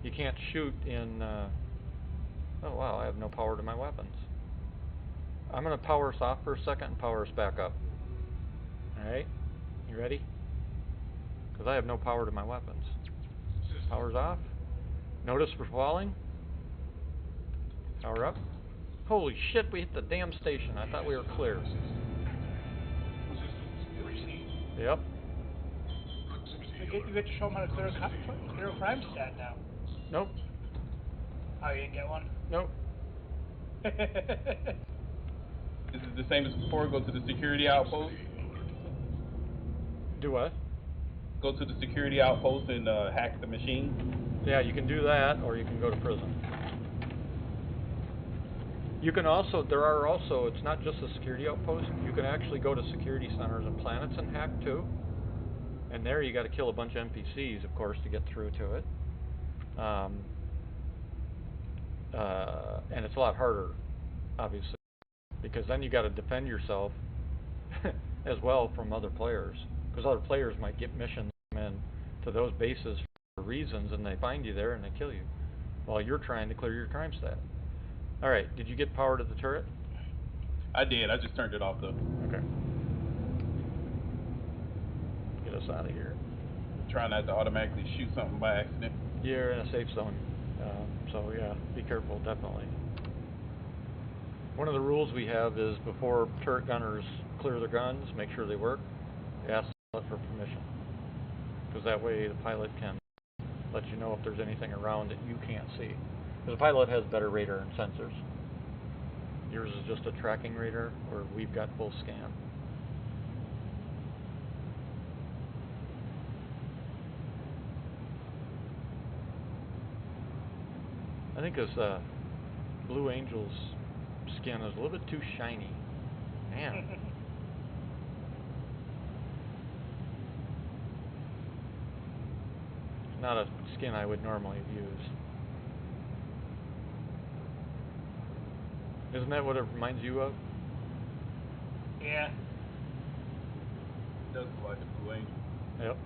You can't shoot in, oh wow, I have no power to my weapons. I'm going to power us off for a second and power us back up. Alright, you ready? Because I have no power to my weapons. Power's off. Notice we're falling. Power up. Holy shit, we hit the damn station. I thought we were clear. Yep. You get to show them how to clear a crime stat now. Nope. Oh, you didn't get one? Nope. This is the same as before. Go to the security outpost. Do what? Go to the security outpost and hack the machine. Yeah, you can do that, or you can go to prison. You can also, it's not just a security outpost, you can actually go to security centers and planets and hack too. And there you got to kill a bunch of NPCs, of course, to get through to it. And it's a lot harder, obviously, because then you got to defend yourself as well from other players, because other players might get missions in to those bases for reasons, and they find you there and they kill you while you're trying to clear your crime stat. All right, did you get power to the turret? I did. I just turned it off though. Okay. Get us out of here. Try not to automatically shoot something by accident. You're in a safe zone, so yeah, be careful, definitely. One of the rules we have is before turret gunners clear their guns, make sure they work, ask the pilot for permission, because that way the pilot can let you know if there's anything around that you can't see. Because the pilot has better radar and sensors. Yours is just a tracking radar, where we've got full scan. I think this Blue Angel's skin is a little bit too shiny. Man. It's not a skin I would normally use. Isn't that what it reminds you of? Yeah. It does look like a Blue Angel. Yep.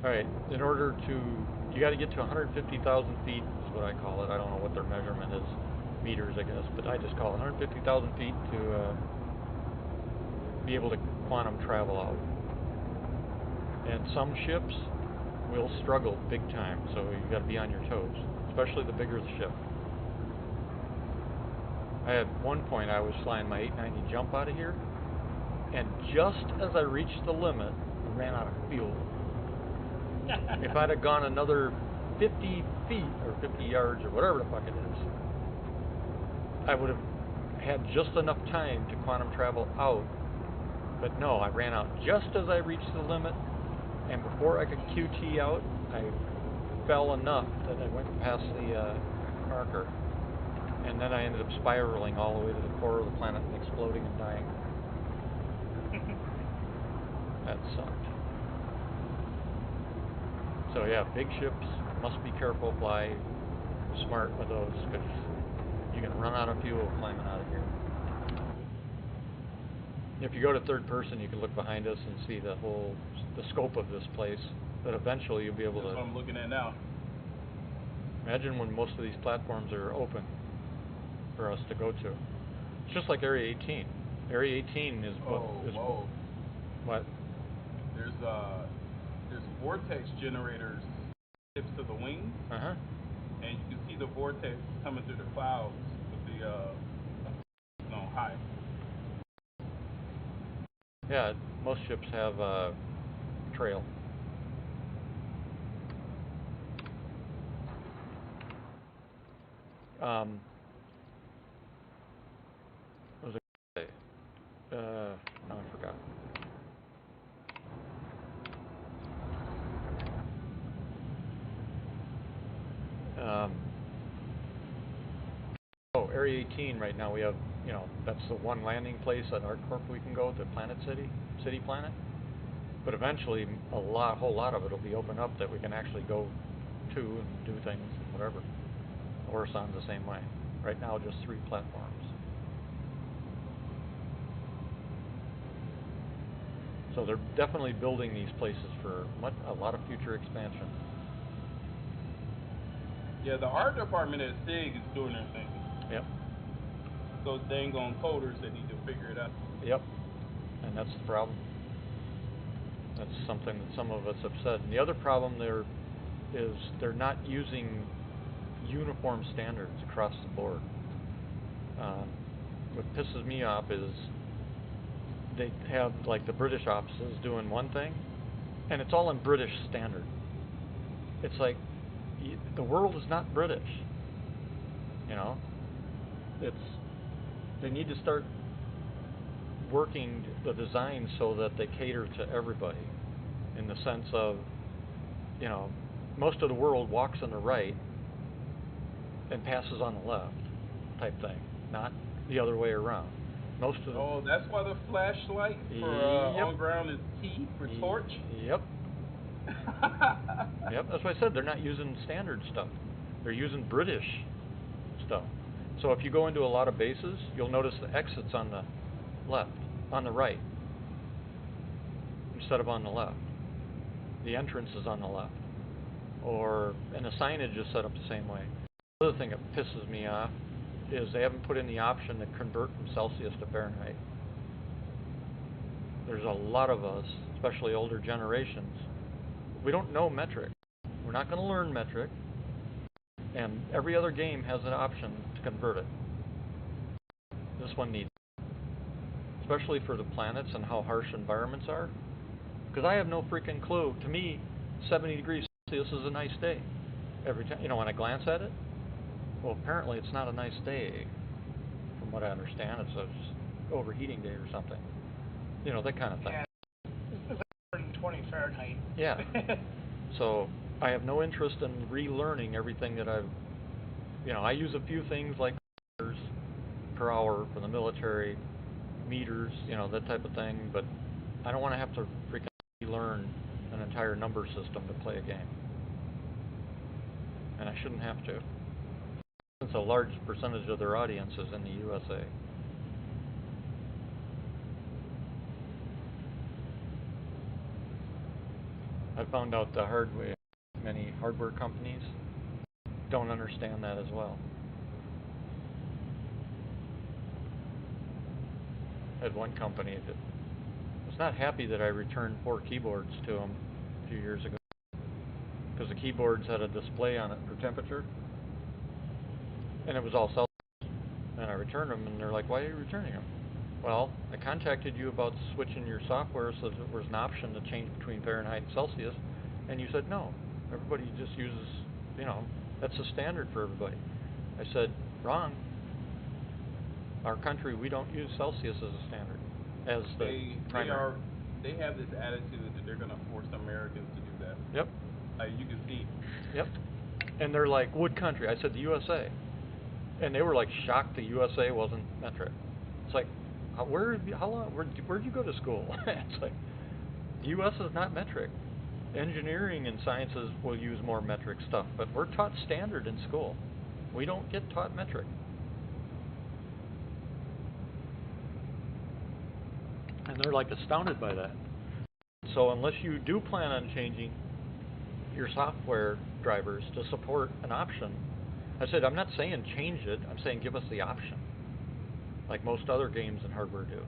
Alright, in order to, you got to get to 150,000 feet is what I call it. I don't know what their measurement is, meters I guess, but I just call it 150,000 feet to be able to quantum travel out. And some ships will struggle big time, so you got to be on your toes, especially the bigger the ship. At one point I was flying my 890 jump out of here, and just as I reached the limit, I ran out of fuel. If I'd have gone another 50 feet or 50 yards or whatever the fuck it is, I would have had just enough time to quantum travel out. But no, I ran out just as I reached the limit, and before I could QT out, I fell enough that I went past the marker, and then I ended up spiraling all the way to the core of the planet and exploding and dying. That sucked. So yeah, big ships, must be careful, fly smart with those, because you're going to run out of fuel climbing out of here. If you go to third person, you can look behind us and see the scope of this place, but eventually you'll be able to... That's what I'm looking at now. Imagine when most of these platforms are open for us to go to. It's just like Area 18. Area 18 is what... Whoa. What? There's vortex generators tips to the wings. Uh-huh. And you can see the vortex coming through the clouds with the high. Yeah, most ships have a trail. What was it? No, I forgot. Area 18 right now we have, that's the one landing place at ArcCorp we can go to Planet City Planet. But eventually a whole lot of it will be open up that we can actually go to and do things and whatever. Orason's the same way. Right now just 3 platforms. So they're definitely building these places for a lot of future expansion. Yeah, the art department at SIG is doing their thing. Yep. Those dang on coders that need to figure it out. Yep. And that's the problem. That's something that some of us have said. And the other problem there is they're not using uniform standards across the board. What pisses me off is they have like the British offices doing one thing, and it's all in British standard. It's like the world is not British. You know, they need to start working the design so that they cater to everybody, in the sense of, you know, most of the world walks on the right and passes on the left, type thing, not the other way around. Most of the Oh, that's why the flashlight for on ground is T for torch. Yep. Yep. That's why I said they're not using standard stuff. They're using British stuff. So if you go into a lot of bases, you'll notice the exits on the left, on the right, instead of on the left. The entrance is on the left, and the signage is set up the same way. The other thing that pisses me off is they haven't put in the option to convert from Celsius to Fahrenheit. There's a lot of us, especially older generations, we don't know metric. We're not going to learn metric, and every other game has an option to convert it. This one needs it, especially for the planets and how harsh environments are. Because I have no freaking clue. To me, 70 degrees Celsius is a nice day. Every time, when I glance at it, well, apparently it's not a nice day. From what I understand, it's an overheating day or something. That kind of thing. Yeah, it's like 120 Fahrenheit. Yeah. So I have no interest in relearning everything that I use a few things like per hour for the military, meters, that type of thing, but I don't want to have to freaking learn an entire number system to play a game. And I shouldn't have to, since a large percentage of their audience is in the USA. I found out the hard way. Many hardware companies don't understand that as well. I had one company that was not happy that I returned 4 keyboards to them a few years ago, because the keyboards had a display on it for temperature, and it was all Celsius. And I returned them, and they're like, "Why are you returning them?" Well, I contacted you about switching your software so that there was an option to change between Fahrenheit and Celsius, and you said no. Everybody just uses, that's the standard for everybody. I said, wrong. Our country, we don't use Celsius as a standard, as the primary. They have this attitude that they're going to force Americans to do that. Yep. You can see. Yep. And they're like, what country? I said, the USA. And they were like shocked the USA wasn't metric. It's like, where'd you go to school? It's like, the US is not metric. Engineering and sciences will use more metric stuff, but we're taught standard in school. We don't get taught metric. And they're like astounded by that. So unless you do plan on changing your software drivers to support an option, I said, I'm not saying change it, I'm saying give us the option, like most other games and hardware do.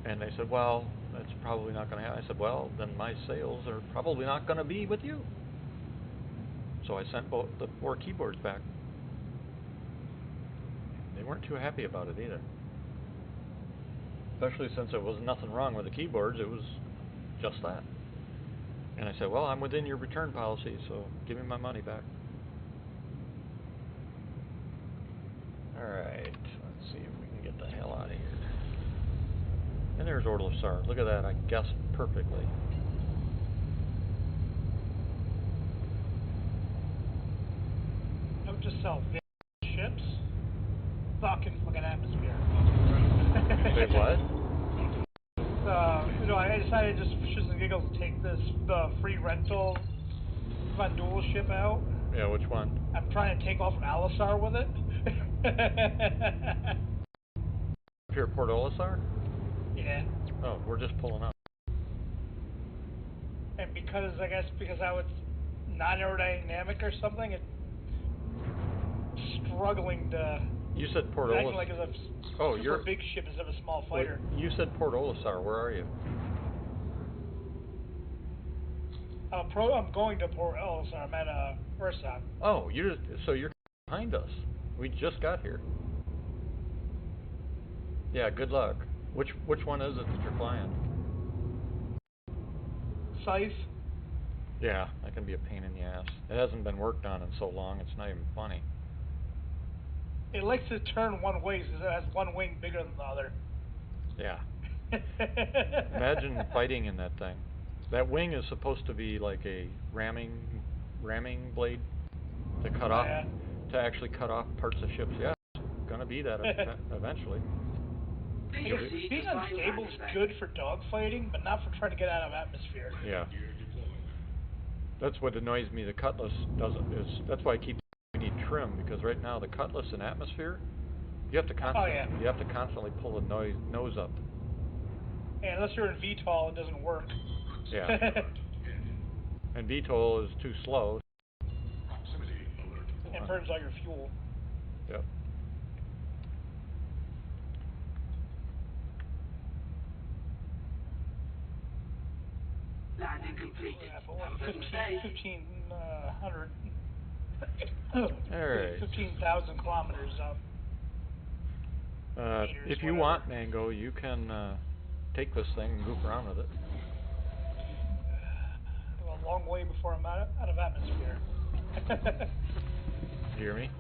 And they said, well, that's probably not going to happen. I said, well, then my sales are probably not going to be with you. So I sent both the 4 keyboards back. They weren't too happy about it either. Especially since there was nothing wrong with the keyboards, it was just that. And I said, well, I'm within your return policy, so give me my money back. Alright, let's see if we can get the hell out of here. And there's Orlosar. Look at that, I guessed perfectly. Don't just sell ships. Fucking atmosphere. Wait, what? I decided just for shits and giggles to take the free rental Von Duel ship out. Yeah, which one? I'm trying to take off from Alisar with it. Up here at Port Olisar? Yeah. Oh, we're just pulling up. And because I guess because I was not aerodynamic or something, it's struggling to You said Port acting Olis. like it's a Oh, super you're big ship instead of a small wait, fighter. you said Port Olisar. Where are you? I'm going to Port Olisar. I'm at Ursa. Oh, so you're behind us. We just got here. Yeah, good luck. Which one is it that you're flying? Scythe. Yeah, that can be a pain in the ass. It hasn't been worked on in so long, it's not even funny. It likes to turn one way, so it has one wing bigger than the other. Yeah. Imagine fighting in that thing. That wing is supposed to be like a ramming blade to to actually cut off parts of ships. Yeah, it's gonna be that eventually. I guess being unstable is good for dogfighting, but not for trying to get out of atmosphere. Yeah. That's what annoys me. The Cutlass doesn't. That's why I keep. We need trim because right now the Cutlass in atmosphere, you have to constantly pull the nose up. Yeah, unless you're in VTOL, it doesn't work. Yeah. And VTOL is too slow. And burns all your fuel. Yep. Landing completed. Yeah, Have a pleasant day. 1,500. Alright. 15,000 kilometers up. Meters, if you whatever. want, Mango, you can take this thing and goof around with it. A long way before I'm out of atmosphere. You hear me,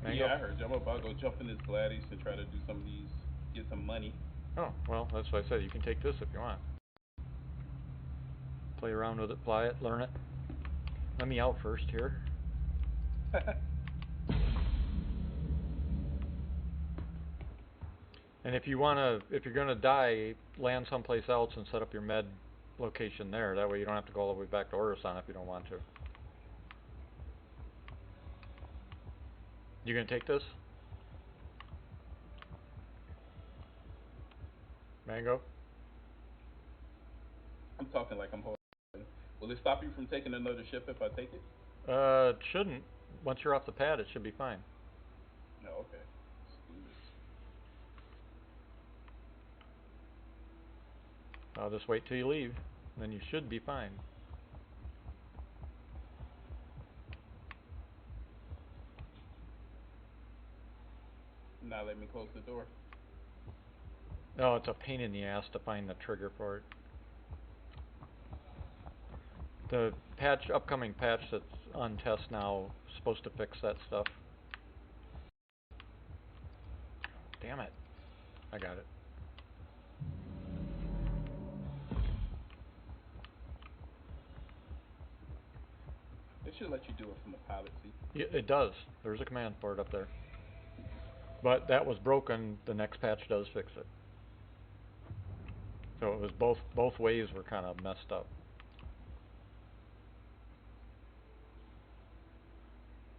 Mango? Yeah, I heard you. I'm about to go jump in this Gladius and try to do some of these, get some money. Oh, well, that's what I said. You can take this if you want. Play around with it, fly it, learn it. Let me out first here. And if you're gonna die, land someplace else and set up your med location there. That way you don't have to go all the way back to Orison if you don't want to. You gonna take this? Mango? I'm talking like I'm holding. Will it stop you from taking another ship if I take it? It shouldn't. Once you're off the pad, it should be fine. No, okay. Let's do this. I'll just wait till you leave, then you should be fine. Now let me close the door. No, it's a pain in the ass to find the trigger for it. The upcoming patch that's on test now is supposed to fix that stuff. Damn it. I got it. It should let you do it from the pilot seat. Yeah, it does. There's a command for it up there. But that was broken. The next patch does fix it. So it was both ways were kind of messed up.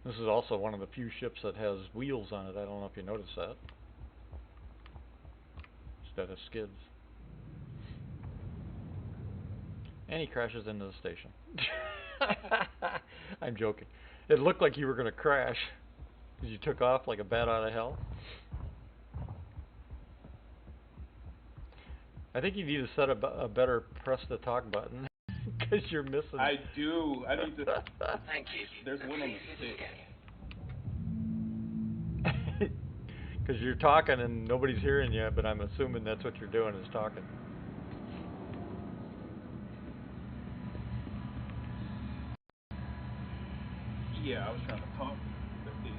This is also one of the few ships that has wheels on it. I don't know if you noticed that. Instead of skids. And he crashes into the station. I'm joking. It looked like you were going to crash because you took off like a bat out of hell. I think you need to set a better press the talk button because you're missing. I do. I need to. Thank you. There's one on the stick. Because you're talking and nobody's hearing you, but I'm assuming that's what you're doing is talking. Yeah, I was trying to talk.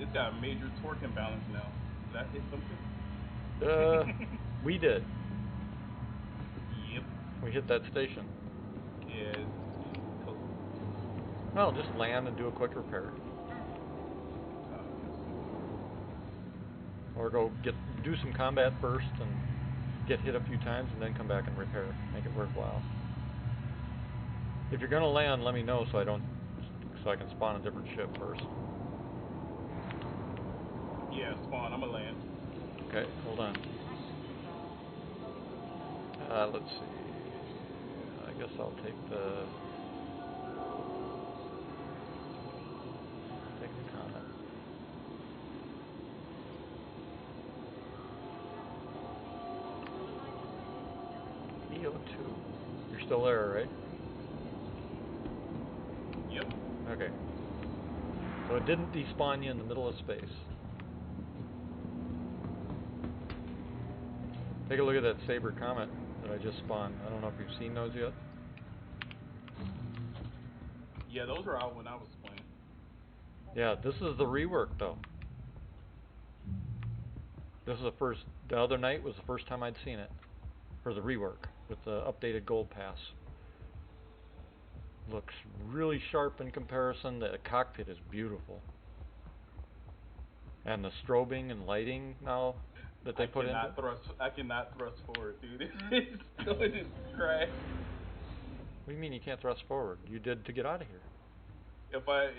It's got a major torque imbalance now. Did I hit something? We did. Yep. We hit that station. Yeah. Well, just land and do a quick repair. Or do some combat first and get hit a few times and then come back and repair. Make it worthwhile. If you're gonna land, let me know so I can spawn a different ship first. Yeah, spawn. I'ma land. Okay, hold on. Let's see. I guess I'll take the still there, right? Yep. Okay. So it didn't despawn you in the middle of space. Take a look at that Saber Comet that I just spawned. I don't know if you've seen those yet. Yeah, those were out when I was playing. Yeah, this is the rework though. This is the other night was the first time I'd seen it. For the rework, with the updated gold pass. Looks really sharp in comparison. The cockpit is beautiful. And the strobing and lighting now that they put in. I cannot thrust forward, dude. It's going to crash. What do you mean you can't thrust forward? You did to get out of here.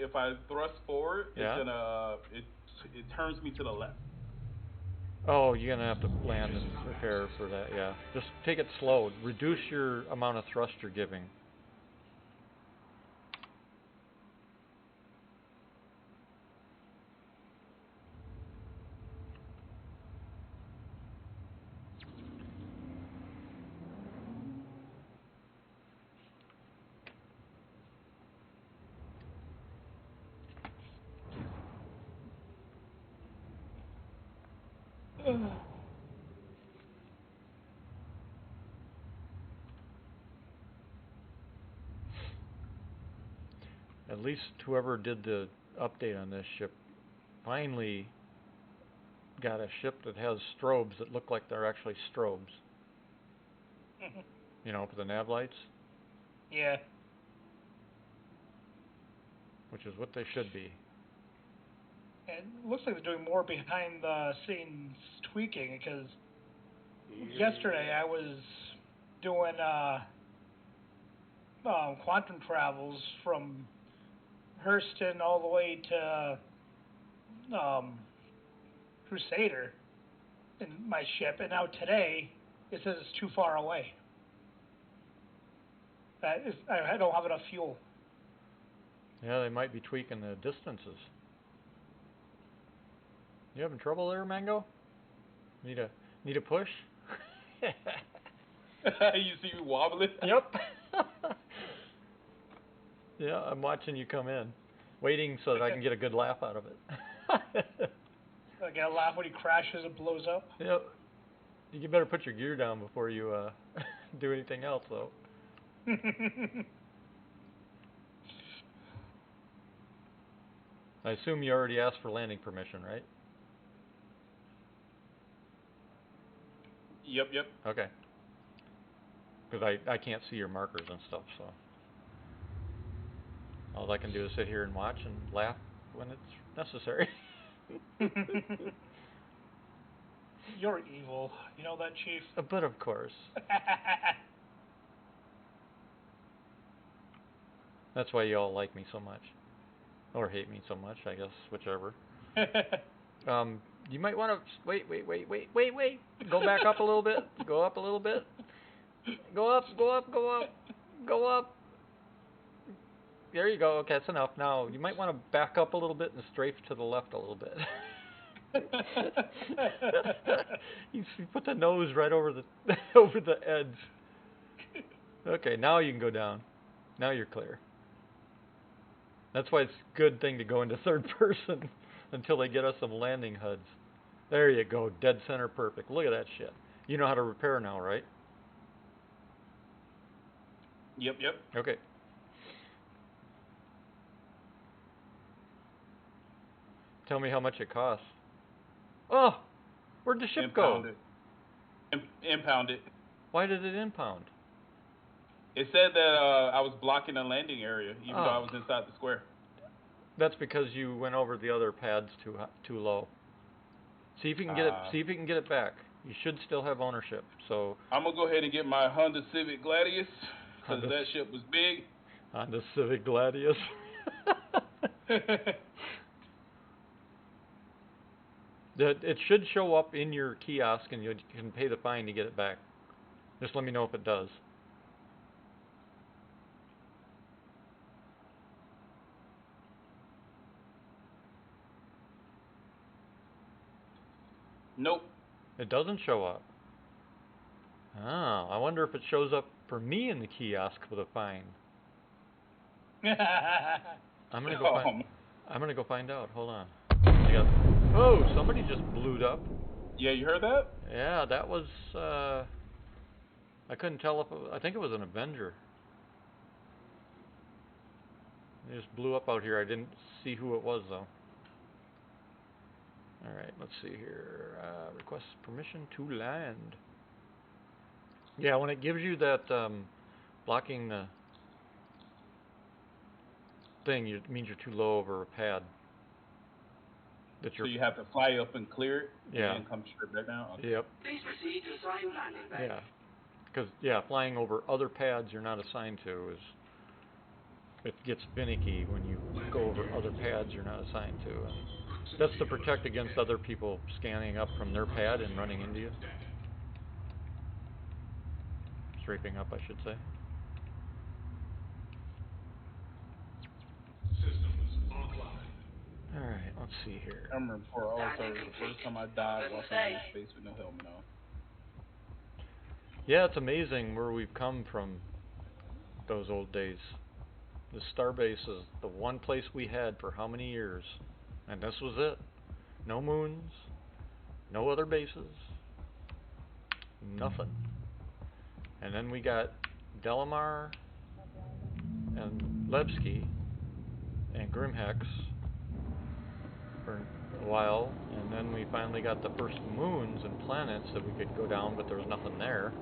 If I thrust forward, yeah? it's gonna it turns me to the left. Oh, you're gonna have to land and repair for that. Yeah, just take it slow. Reduce your amount of thrust you're giving. At least whoever did the update on this ship finally got a ship that has strobes that look like they're actually strobes. You know, for the nav lights. Yeah. Which is what they should be. And it looks like they're doing more behind the scenes tweaking, because yesterday I was doing quantum travels from Hurston all the way to Crusader in my ship, and now today it says it's too far away. I don't have enough fuel. Yeah, they might be tweaking the distances. You having trouble there, Mango? Need a push? You see me wobbling? Yep. Yeah, I'm watching you come in, waiting so that I can get a good laugh out of it. I get a laugh when he crashes and blows up. Yep. You better put your gear down before you do anything else, though. I assume you already asked for landing permission, right? Yep. Okay. Because I can't see your markers and stuff, so all I can do is sit here and watch and laugh when it's necessary. You're evil. You know that, Chief? But of course. That's why you all like me so much. Or hate me so much, I guess, whichever. You might want to... Wait. Go back up a little bit. Go up a little bit. Go up. Go up. There you go. Okay, that's enough. Now, you might want to back up a little bit and strafe to the left a little bit. You put the nose right over the over the edge. Okay, now you can go down. Now you're clear. That's why it's a good thing to go into third person until they get us some landing HUDs. There you go, dead center perfect. Look at that shit. You know how to repair now, right? Yep. Okay. Tell me how much it costs. Oh, where'd the ship go? Impound it. Why did it impound? It said that I was blocking the landing area, even though I was inside the square. That's because you went over the other pads too low. See if you can get it. See if you can get it back. You should still have ownership. So I'm gonna go ahead and get my Honda Civic Gladius because that ship was big. Honda Civic Gladius. It should show up in your kiosk, and you can pay the fine to get it back. Just let me know if it does. Nope. It doesn't show up. Oh, I wonder if it shows up for me in the kiosk with a fine. I'm gonna go Oh, find. I'm gonna go find out. Hold on. I got. Oh, somebody just blew up. yeah, you heard that? Yeah, that was. I couldn't tell if I think it was an Avenger. It just blew up out here. I didn't see who it was though. All right, let's see here. Request permission to land. Yeah, when it gives you that blocking the thing, it means you're too low over a pad. So you have to fly up and clear it, Yeah. and then come straight back down? Okay. Yep. Please proceed to assign landing bay. Yeah. Because, yeah, flying over other pads you're not assigned to is... It gets finicky when you go over other pads you're not assigned to. And that's to protect against other people scanning up from their pad and running into you. Strafing up, I should say. Alright, let's see here. I remember before all servers, the first time I died walking into space with no helmet on. Yeah, it's amazing where we've come from those old days. The starbase is the one place we had for how many years? And this was it. No moons, no other bases, nothing. And then we got Delamar and Levski and Grimhex for a while, and then we finally got the first moons and planets that we could go down, but there was nothing there.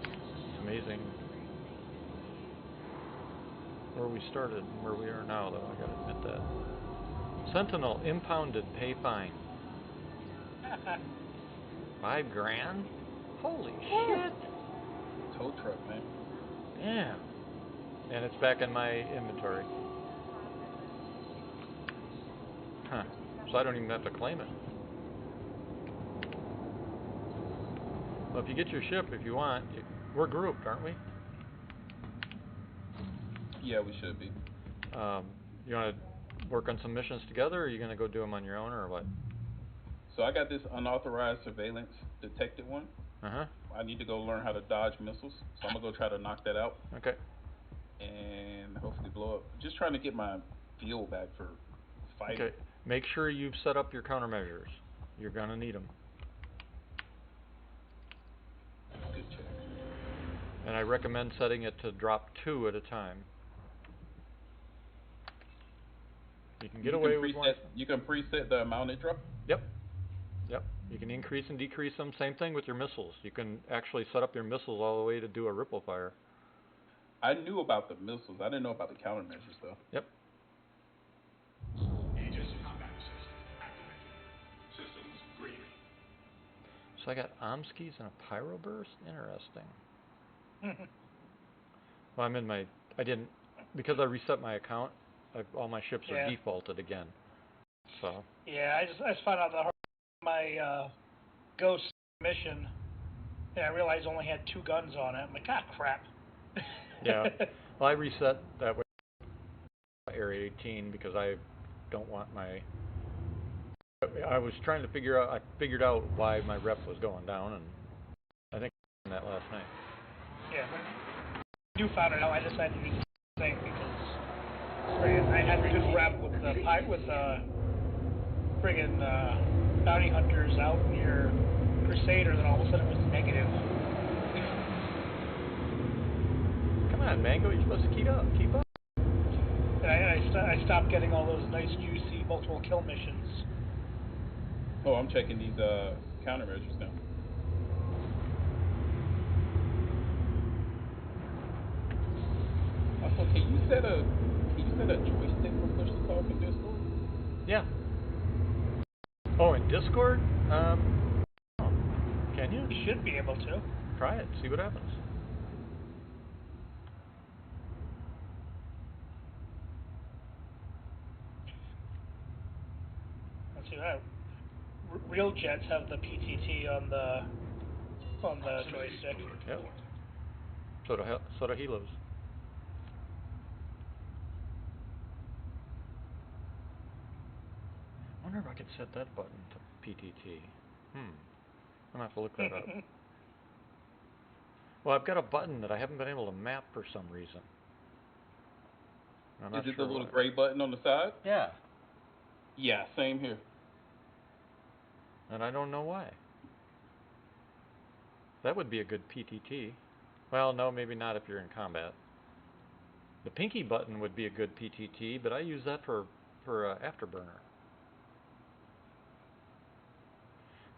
It's amazing where we started and where we are now, though, I gotta admit that. Sentinel, impounded, pay fine. $5,000? Holy shit! Tow truck, man. Yeah. And it's back in my inventory. Huh. So I don't even have to claim it. Well, if you get your ship, if you want, we're grouped, aren't we? Yeah, we should be. You want to work on some missions together, or are you going to go do them on your own, or what? So I got this unauthorized surveillance detected one. Uh-huh. I need to go learn how to dodge missiles, so I'm gonna go try to knock that out. Okay. And hopefully blow up. Just trying to get my feel back for fighting. Okay. Make sure you've set up your countermeasures. You're going to need them. Good check. And I recommend setting it to drop 2 at a time. You can get away with one. You can preset the amount it drops? Yep. Yep. You can increase and decrease them. Same thing with your missiles. You can actually set up your missiles all the way to do a ripple fire. I knew about the missiles. I didn't know about the countermeasures, though. Yep. Aegis combat system activated. Systems green. So I got Omskis and a Pyro Burst? Interesting. Well, I'm in my... I didn't... Because I reset my account, all my ships are defaulted again. So... Yeah, I just found out that my Ghost mission, and I realized I only had 2 guns on it. I'm like, ah, crap. Yeah. Well, I reset that way Area 18 because I don't want my... I was trying to figure out... I figured out why my rep was going down, and I think I did that last night. Yeah. You found it out. I decided to do the same thing because I had a good rep with the friggin' bounty hunters out near Crusader, then all of a sudden it was negative. Come on, Mango, you're supposed to keep up. And I stopped getting all those nice juicy multiple kill missions. Oh, I'm checking these countermeasures now. Also, can you set a joystick for push to talk in Discord? Yeah. Oh, in Discord? Can you? You should be able to. Try it. See what happens. Let's see that. Real jets have the PTT on the joystick. Yep. So do Helos. I wonder if I could set that button to PTT. I'm gonna have to look that up. Well, I've got a button that I haven't been able to map for some reason. I'm not Is it the sure little why. gray button on the side? Yeah, Yeah, same here. and I don't know why. That would be a good PTT. Well, no, maybe not if you're in combat. The pinky button would be a good PTT, but I use that for afterburner.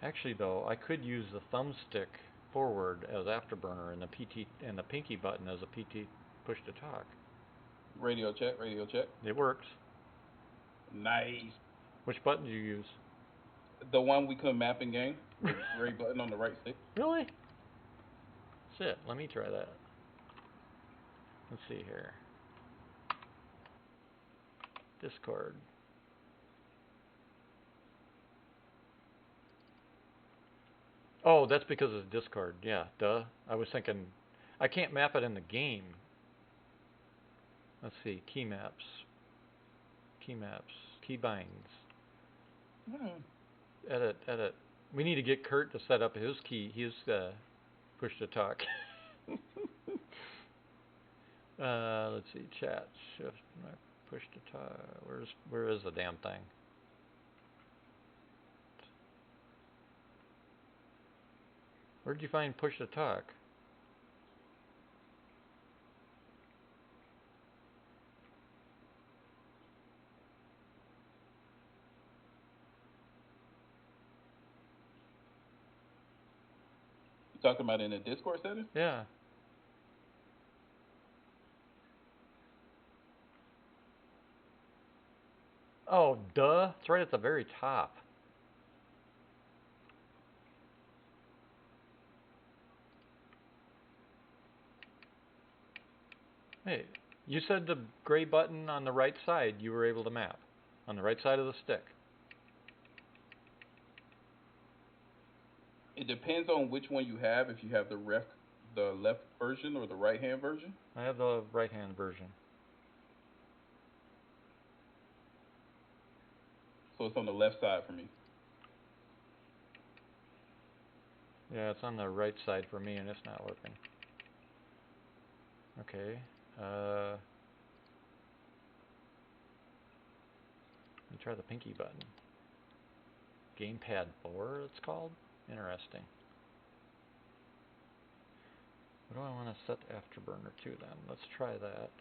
Actually, though, I could use the thumbstick forward as afterburner and the pinky button as a PT push to talk. Radio check, radio check. It works. Nice. Which button do you use? The one we could map in game, the gray button on the right stick. Really? Shit, let me try that. Let's see here. Discord. Oh, that's because of Discord. Yeah, duh. I was thinking, I can't map it in the game. Let's see, key maps, keybinds. Edit, edit. We need to get Kurt to set up his push to talk. Let's see, chat, shift, push to talk. Where is the damn thing? Where'd you find push to talk? You talking about in the Discord setting? Yeah. Oh, duh. It's right at the very top. Hey, you said the gray button on the right side you were able to map. On the right side of the stick. It depends on which one you have. If you have the left version or the right hand version. I have the right hand version. So it's on the left side for me. Yeah, it's on the right side for me and it's not working. Okay. Let me try the pinky button. Gamepad 4 it's called? Interesting. What do I want to set afterburner to then? Let's try that.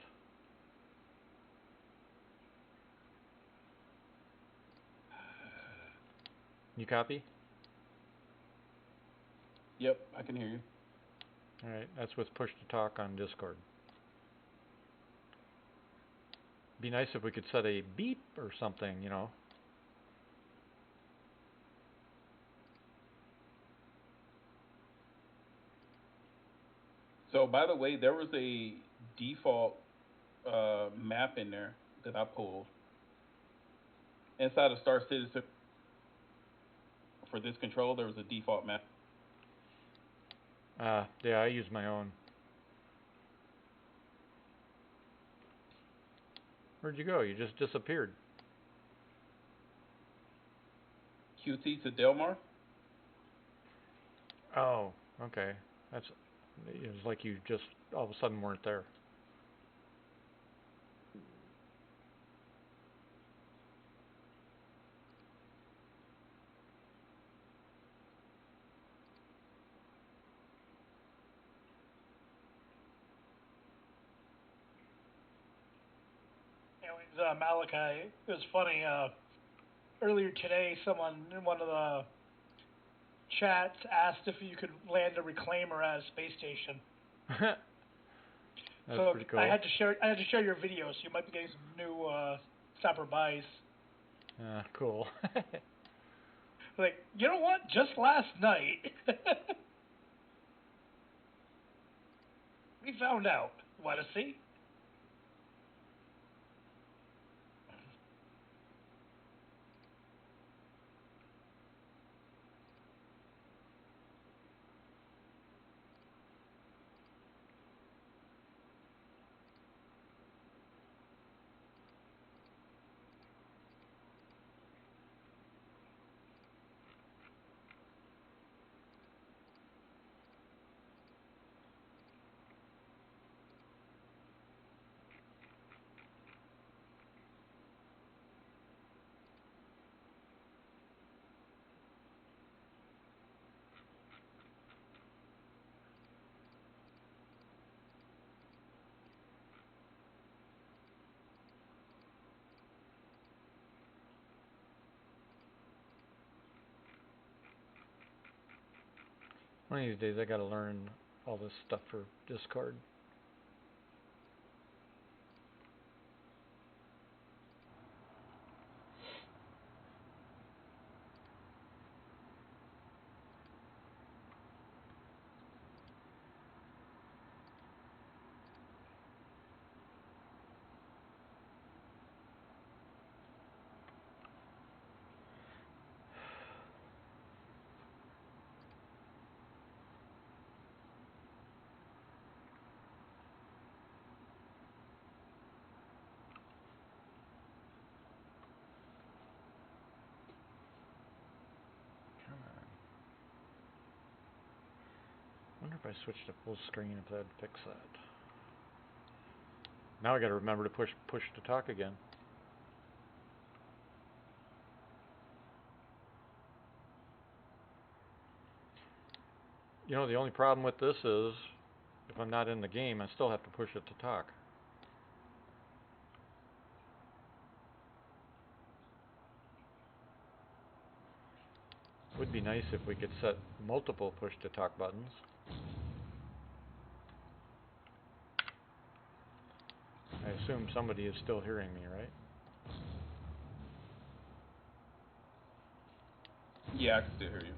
You copy? Yep, I can hear you. Alright, that's with push to talk on Discord. Be nice if we could set a beep or something, you know. So by the way, there was a default map in there that I pulled inside of Star Citizen. For this control, there was a default map. Yeah, I use my own. Where'd you go? You just disappeared. QT to Delmar. Oh, okay. It was like you just all of a sudden weren't there. Anyways, Malachi, it was funny. Earlier today, someone in one of the chats asked if you could land a reclaimer at a space station. That's So pretty cool. I had to share your video, so you might be getting some new stopper buys. Cool. Like, you know what? Just last night, we found out. Want to see? One of these days I gotta learn all this stuff for Discord. I wonder if I switched to full screen if that'd fix that. Now I gotta remember to push to talk again. You know, the only problem with this is, if I'm not in the game, I still have to push it to talk. Would be nice if we could set multiple push to talk buttons. I assume somebody is still hearing me, right? Yeah, I can still hear you.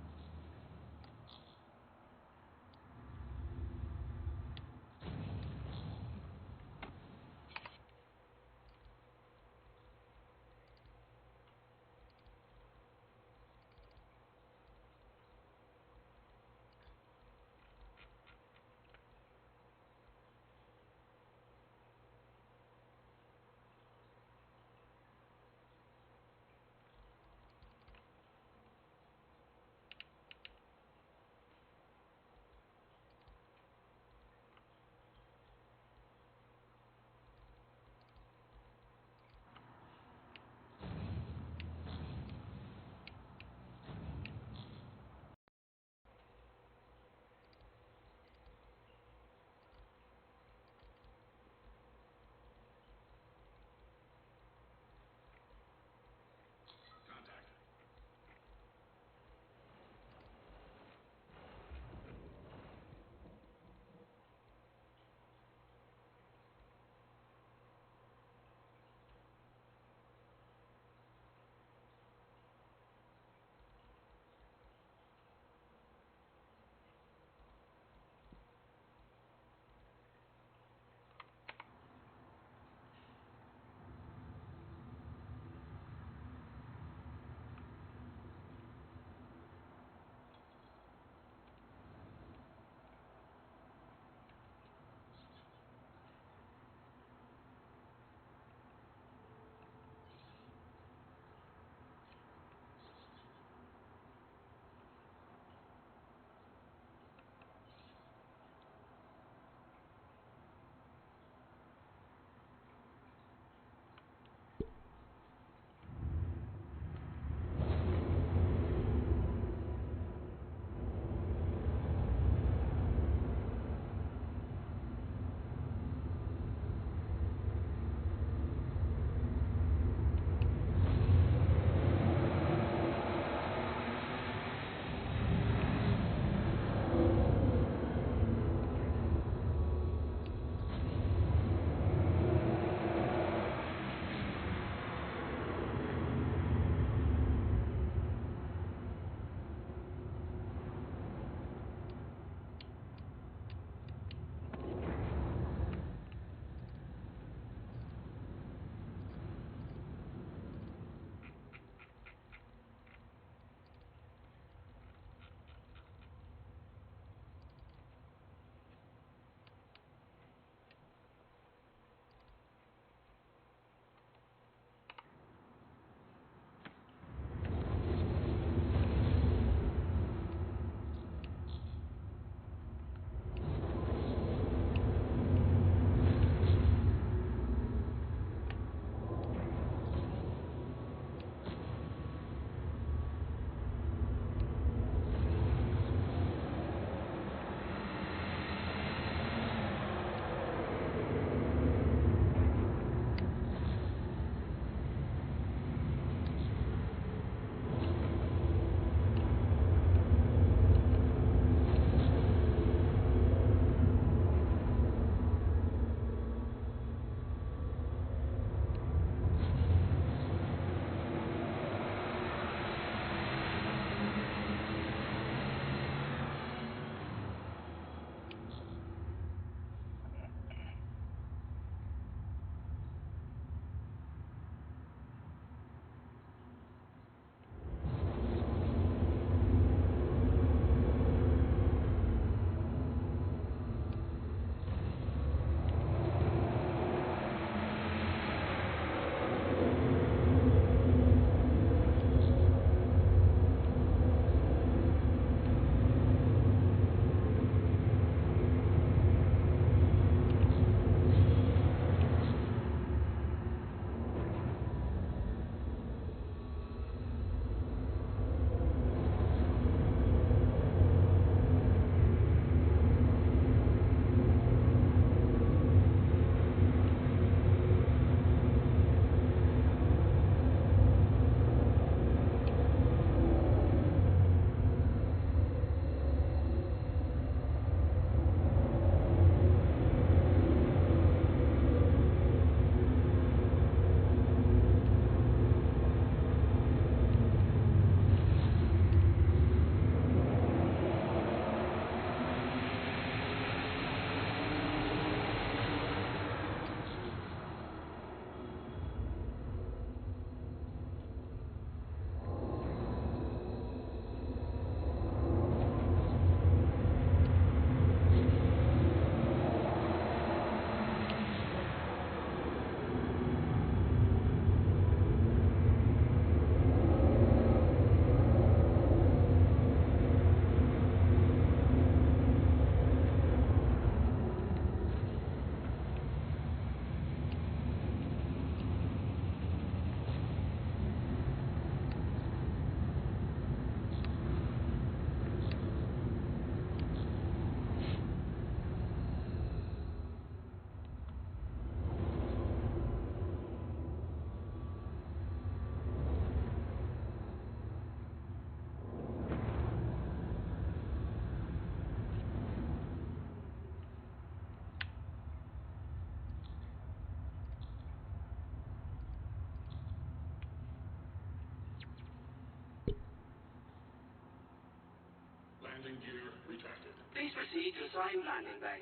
gear retested. Please proceed to assigned landing bay.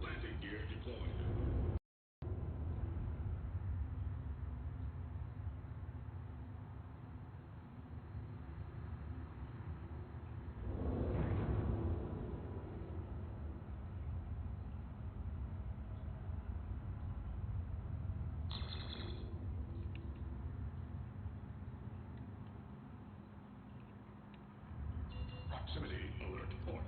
Landing gear deployed. Proximity alert point.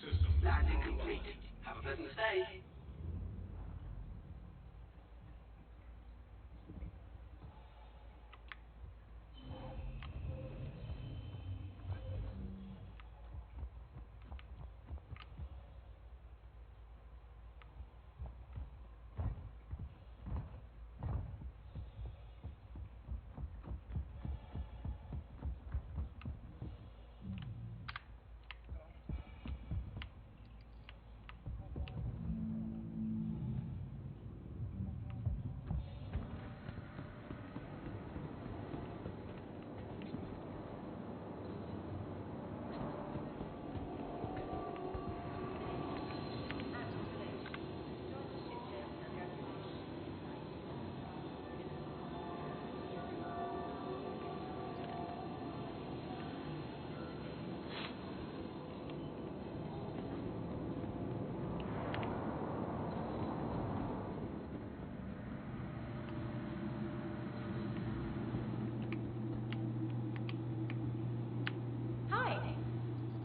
System Landing complete. Have a pleasant stay.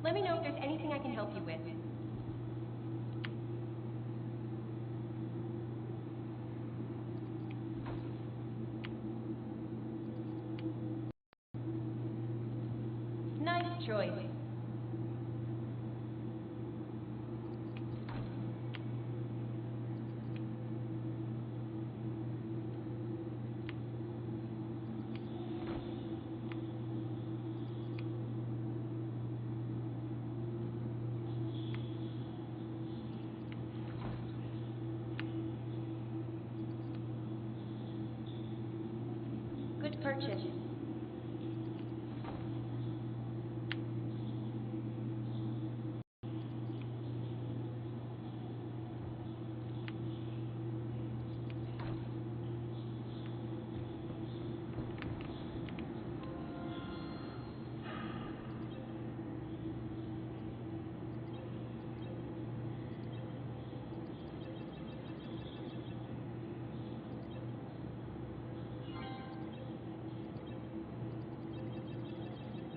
Let me know if there's anything I can help you with. Nice choice. Good purchase.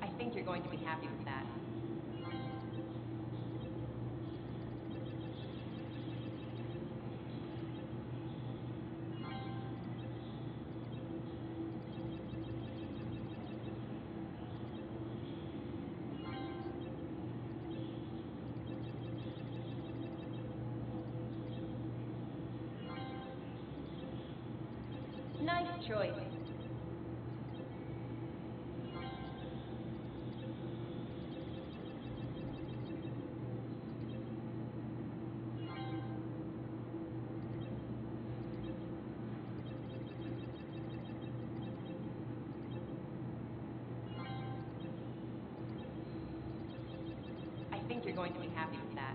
I think you're going to be happy with that. Nice choice. I think you're going to be happy with that.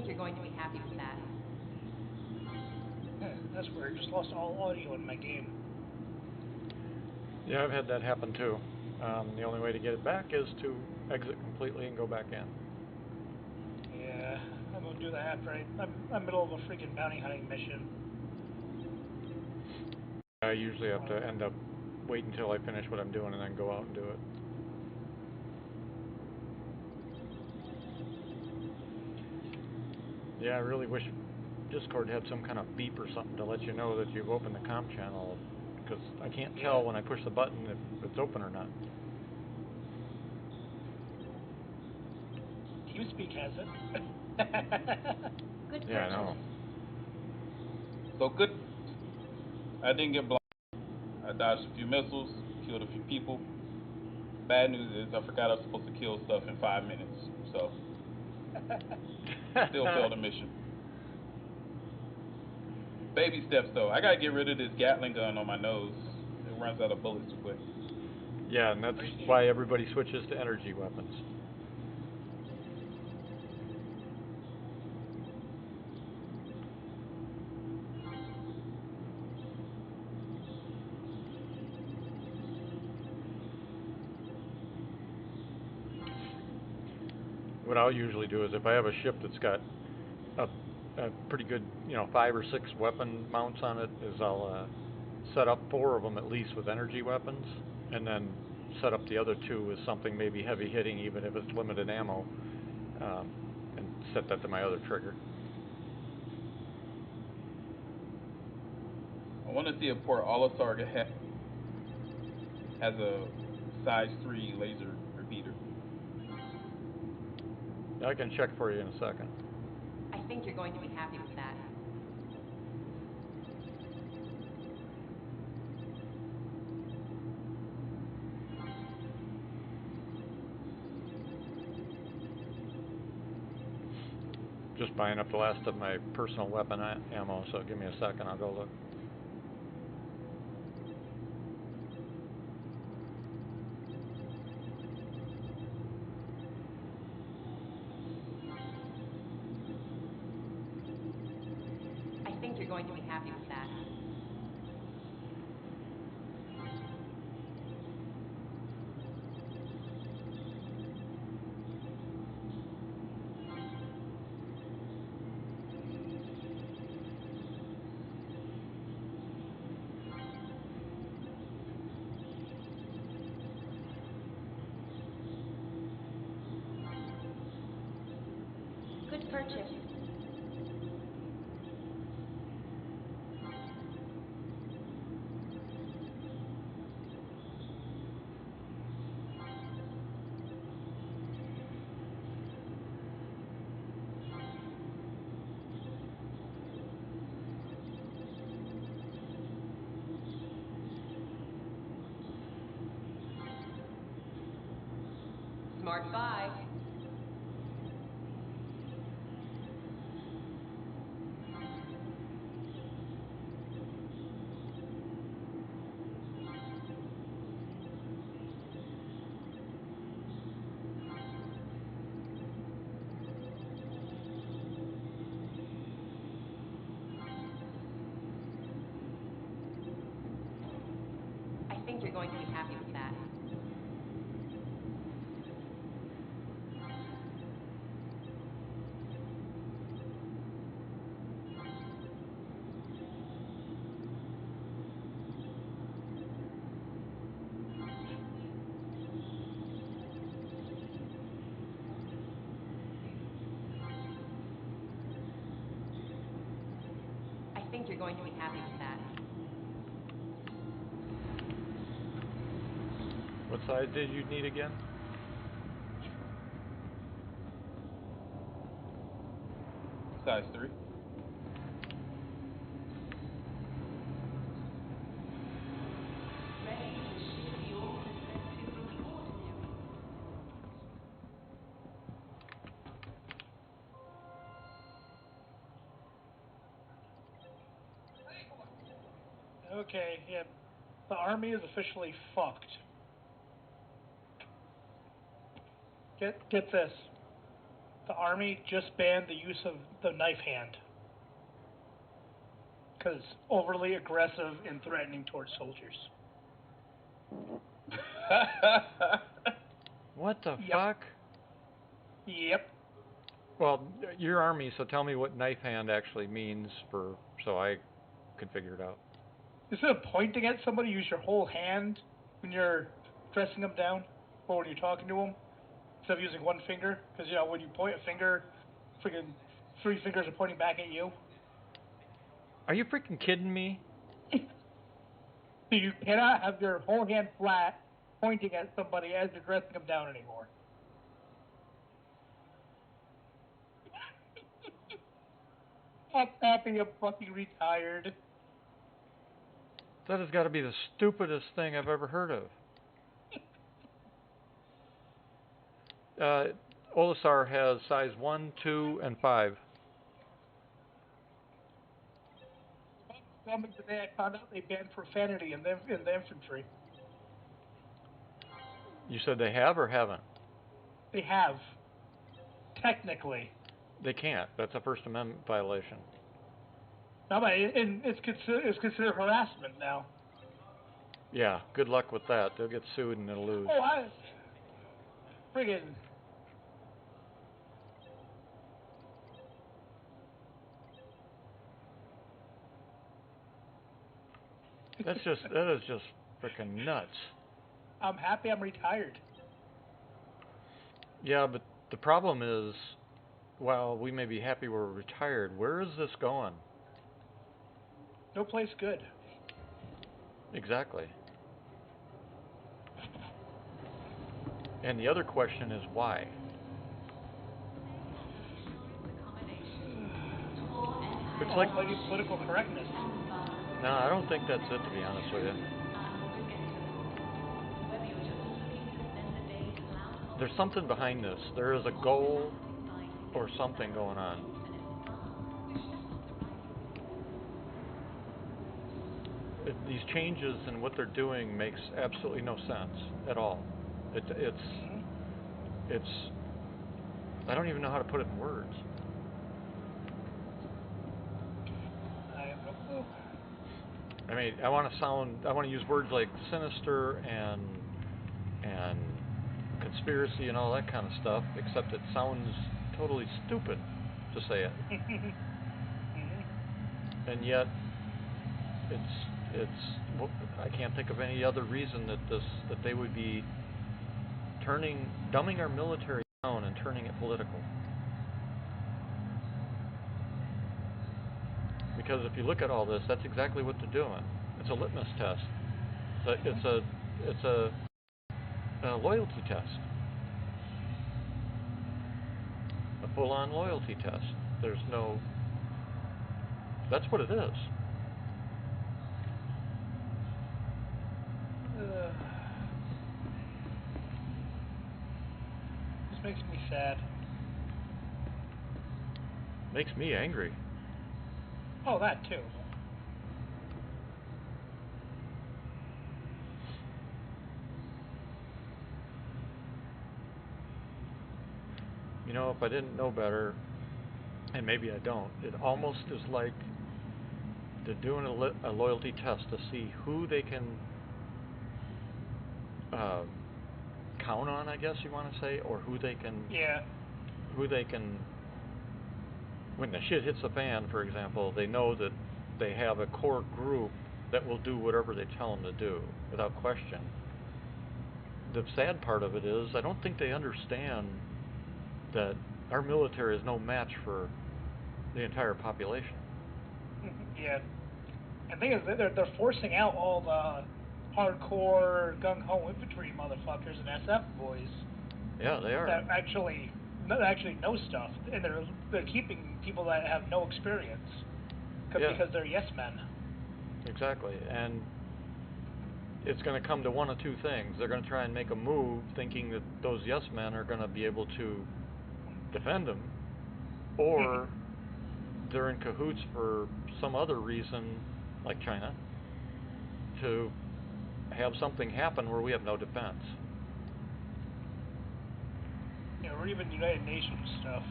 you're going to be happy with that. That's weird. Just lost all audio in my game. Yeah, I've had that happen too. The only way to get it back is to exit completely and go back in. Yeah, I'm gonna do that after I'm in the middle of a freaking bounty hunting mission. I usually have to end up wait until I finish what I'm doing and then go out and do it. Yeah, I really wish Discord had some kind of beep or something to let you know that you've opened the comm channel, because I can't tell when I push the button if it's open or not. TeamSpeak has it. Good purchase. Yeah, I know. So good. I didn't get blocked. I dodged a few missiles, killed a few people. Bad news is I forgot I was supposed to kill stuff in 5 minutes. So still failed the mission. Baby steps though. I gotta get rid of this Gatling gun on my nose. It runs out of bullets too quick. Yeah, and that's why everybody switches to energy weapons. What I'll usually do is if I have a ship that's got a pretty good, 5 or 6 weapon mounts on it, is I'll set up 4 of them at least with energy weapons, and then set up the other 2 with something maybe heavy hitting, even if it's limited ammo, and set that to my other trigger. I want to see if Port Olisar has a size 3 laser repeater. I can check for you in a second. I think you're going to be happy with that. Just buying up the last of my personal weapon ammo, so give me a second, I'll go look. I think you're going to be happy with that. Good purchase. Smart buy. I think you're going to be happy with that. I think you're going to be happy with that. What size did you need again? Size 3. Okay, yeah. The army is officially fucked. Get this. the Army just banned the use of the knife hand. Because overly aggressive and threatening towards soldiers. What the Yep. fuck? Yep. Well, you're Army, so tell me what knife hand actually means so I can figure it out. Instead of pointing at somebody, use your whole hand when you're dressing them down or when you're talking to them. Instead of using one finger. Because, when you point a finger, freaking 3 fingers are pointing back at you. Are you freaking kidding me? So you cannot have your whole hand flat pointing at somebody as you're dressing them down anymore. I'm happy I'm fucking retired. That has got to be the stupidest thing I've ever heard of. Olisar has size 1, 2, and 5. Today I found out they banned profanity in the infantry. You said they have or haven't? They have. Technically. They can't. That's a First Amendment violation. No, but it's considered harassment now. Yeah, good luck with that. They'll get sued and they'll lose. Oh, friggin'. That is just freaking nuts. I'm happy I'm retired. Yeah, but the problem is, while we may be happy we're retired, where is this going? No place good. Exactly. And the other question is why? It's like political correctness. No, I don't think that's it, to be honest with you. There's something behind this. There is a goal or something going on. These changes and what they're doing makes absolutely no sense at all. It's I don't even know how to put it in words. I have no clue. I mean, I want to use words like sinister and conspiracy and all that kind of stuff, except it sounds totally stupid to say it. And yet, I can't think of any other reason that they would be dumbing our military down and turning it political. Because if you look at all this, that's exactly what they're doing. It's a litmus test. It's a loyalty test. A full-on loyalty test. That's what it is. This makes me sad. Makes me angry. Oh, that too. You know, if I didn't know better, and maybe I don't, it almost is like they're doing a loyalty test to see who they can count on, I guess you want to say, or who they can when the shit hits the fan, for example, they know that they have a core group that will do whatever they tell them to do without question. The sad part of it is I don't think they understand that our military is no match for the entire population. Yeah. And the thing is, they're forcing out all the hardcore gung-ho infantry motherfuckers and SF boys. Yeah, they are. That actually know stuff, and they're keeping people that have no experience because they're yes men. Exactly, and it's going to come to one of two things. They're going to try and make a move thinking that those yes men are going to be able to defend them, or they're in cahoots for some other reason, like China, to have something happen where we have no defense. Yeah, or even United Nations stuff.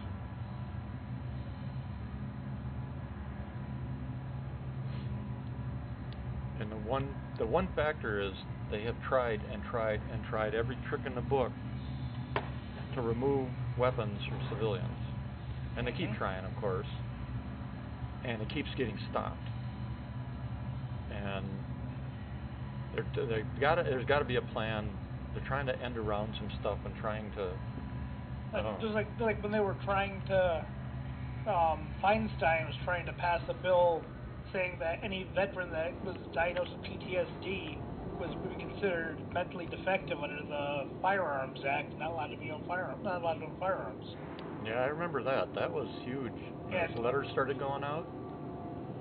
And the one factor is they have tried and tried and tried every trick in the book to remove weapons from civilians. And they keep trying, of course. And it keeps getting stopped. And there's got to be a plan. They're trying to end around some stuff and trying to. Just like when they were trying to, Feinstein was trying to pass a bill saying that any veteran that was diagnosed with PTSD was would be considered mentally defective under the Firearms Act, not allowed to own firearms. Yeah, I remember that. That was huge. Those letters started going out.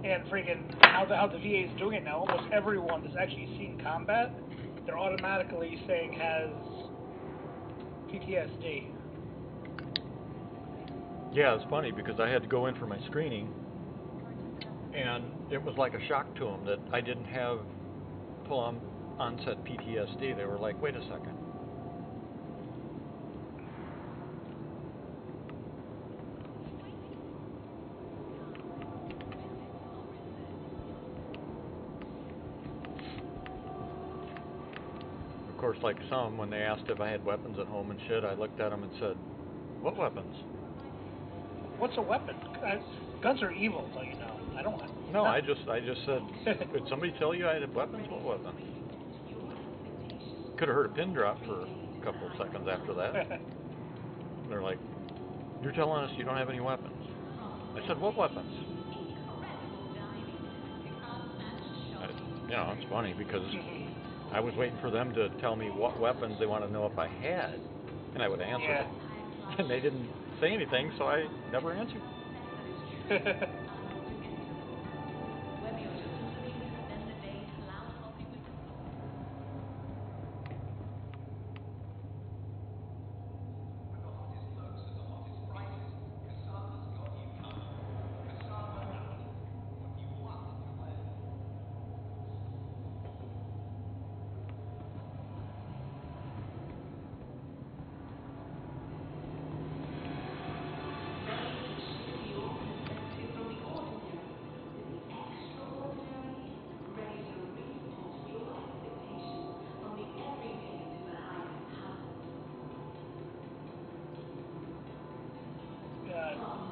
And freaking how the VA is doing it now, almost everyone that's actually seen combat, they're automatically saying has PTSD. Yeah, it's funny because I had to go in for my screening, and it was like a shock to them that I didn't have full onset PTSD. They were like, wait a second. Of course, like some, when they asked if I had weapons at home and shit, I looked at them and said, what weapons? What's a weapon? Guns are evil, so you know. I don't. No, I just said, did somebody tell you I had weapons? What weapons? Could have heard a pin drop for a couple of seconds after that. They're like, you're telling us you don't have any weapons? I said, what weapons? It's funny because I was waiting for them to tell me what weapons they wanted to know if I had, and I would answer them. And they didn't say anything, so I never answered.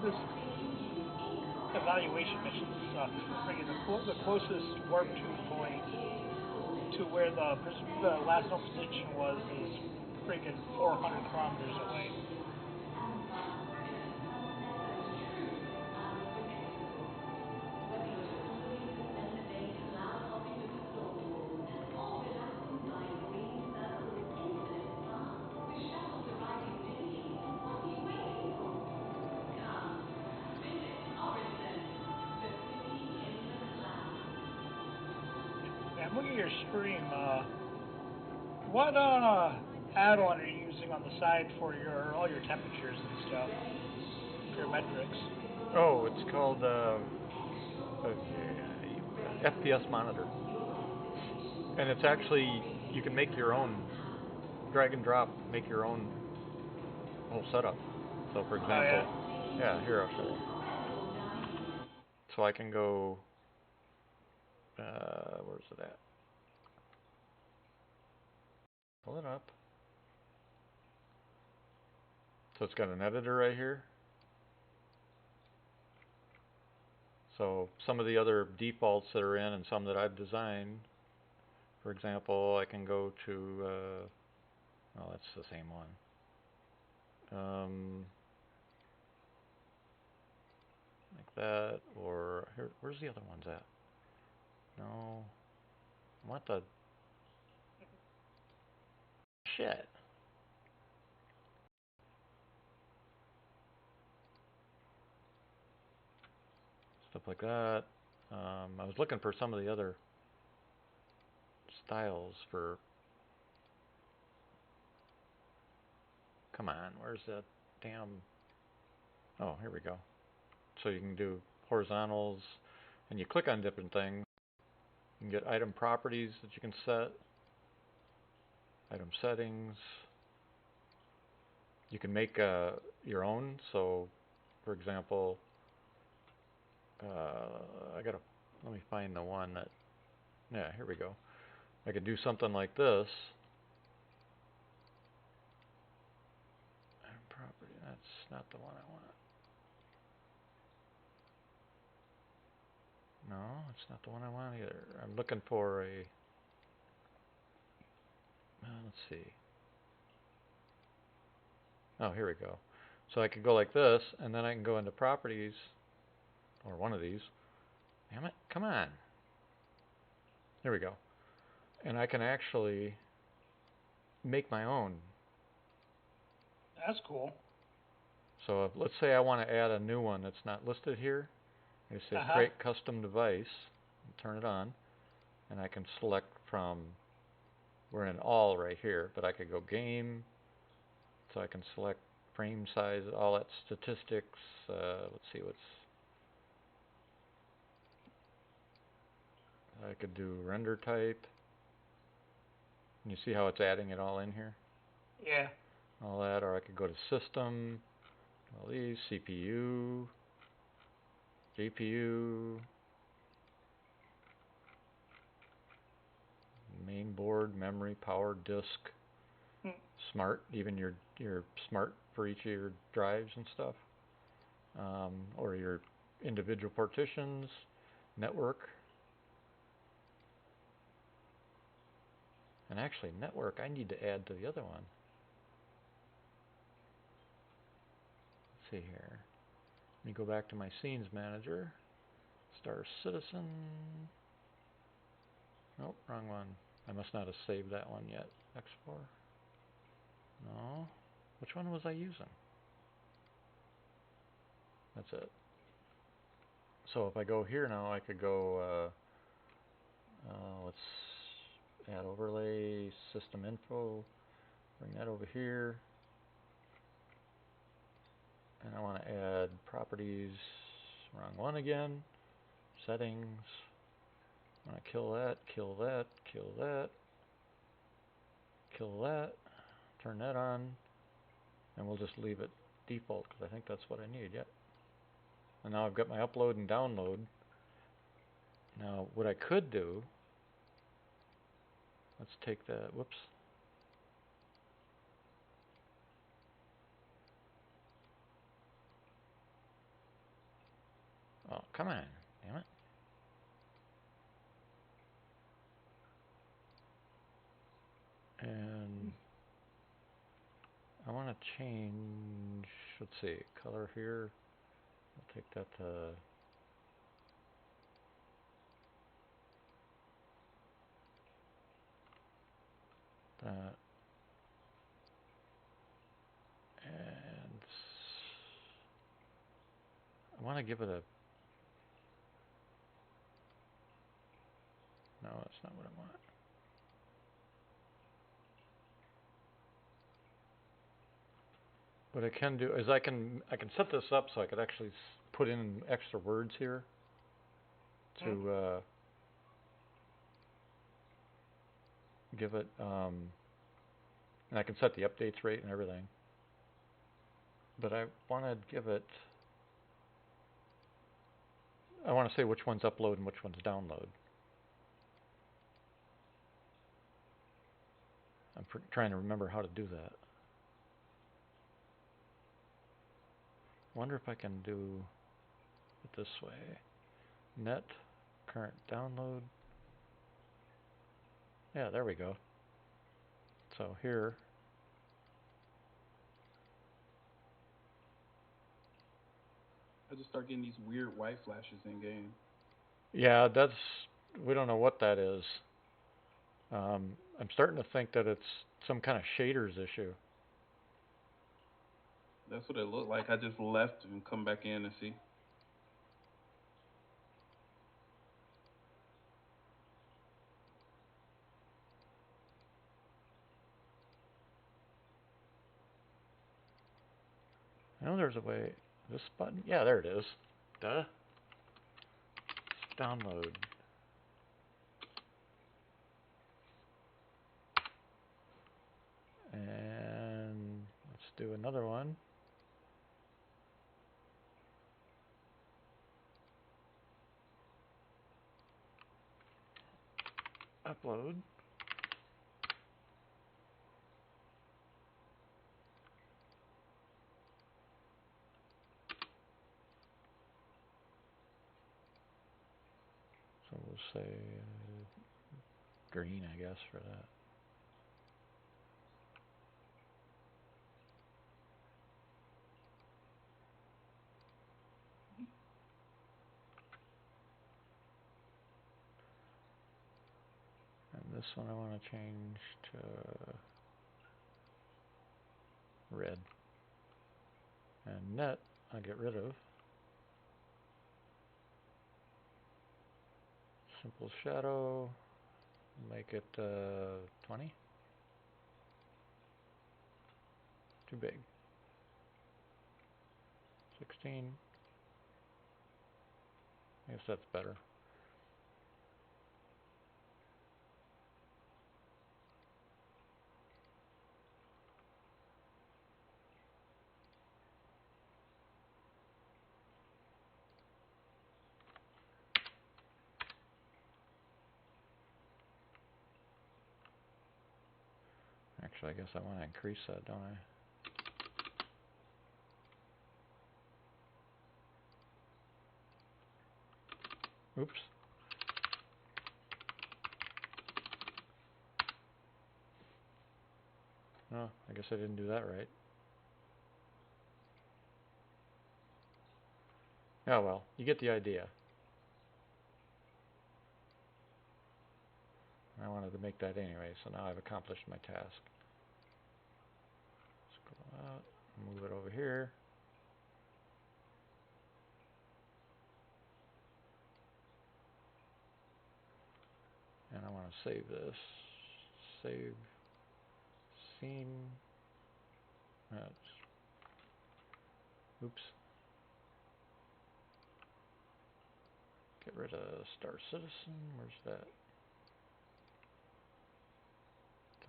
This evaluation mission sucks. Freaking the closest warp tube point to where the last known position was is freaking 400 kilometers away. I'm looking at your stream. What add-on are you using on the side for all your temperatures and stuff? Your metrics. Oh, it's called FPS monitor, and it's actually you can make your own, drag and drop, make your own whole setup. So, for example, here I'll show you. So I can go. Where's it at? Pull it up. So it's got an editor right here. So some of the other defaults that are in and some that I've designed. For example, I can go to, well, that's the same one. Like that, or here, where's the other ones at? No. What the shit? Stuff like that. I was looking for some of the other styles for. Come on, where's that damn? Oh, here we go. So you can do horizontals, and you click on different things. You can get item properties that you can set, item settings, You can make your own. So, for example, let me find the one that, yeah, here we go. I could do something like this. Property, that's not the one I want. No, it's not the one I want either. I'm looking for a, let's see. Oh, here we go. So I could go like this, and then I can go into properties, or one of these. Damn it, come on. There we go. And I can actually make my own. That's cool. So let's say I want to add a new one that's not listed here. I say create custom device, and turn it on, and I can select from, we're in all right here, but I could go game, so I can select frame size, all that statistics. Let's see what's, I could do render type. And you see how it's adding it all in here? Yeah. All that, or I could go to system, all these, CPU, GPU, main board, memory, power, disk, smart, even your smart for each of your drives and stuff, or your individual partitions, network. And actually, network, I need to add to the other one. Let's see here. Let me go back to my scenes manager. Star Citizen. Nope, wrong one. I must not have saved that one yet. Export. No. Which one was I using? That's it. So if I go here now, I could go, let's add overlay, system info, bring that over here. And I want to add properties, wrong one again, settings. I want to kill that, kill that, kill that, kill that, turn that on, and we'll just leave it default because I think that's what I need. Yep. And now I've got my upload and download. Now what I could do, let's take that, whoops. Oh, come on, damn it. And I want to change, let's see, color here. I'll take that to that. And I want to give it a, no, that's not what I want. What I can do is I can set this up so I could actually put in extra words here to give it, and I can set the updates rate and everything. But I want to give it, I want to say which one's upload and which one's download. I'm trying to remember how to do that. I wonder if I can do it this way. Net, current download. Yeah, there we go. So here, I just start getting these weird white flashes in game. yeah, that's, we don't know what that is. I'm starting to think that it's some kind of shaders issue. That's what it looked like. I just left and come back in and see. I know there's a way, this button, yeah, there it is. Duh. Download. And let's do another one. Upload. So we'll say green, I guess, for that. And this one I want to change to red. And net, I'll get rid of. Simple shadow, make it 20. Too big. 16. I guess that's better. Actually, I guess I want to increase that, don't I? Oops. Oh, I guess I didn't do that right. Oh well, you get the idea. I wanted to make that anyway, so now I've accomplished my task. Scroll out, move it over here. And I want to save this. Save scene. Oops. Get rid of Star Citizen. Where's that?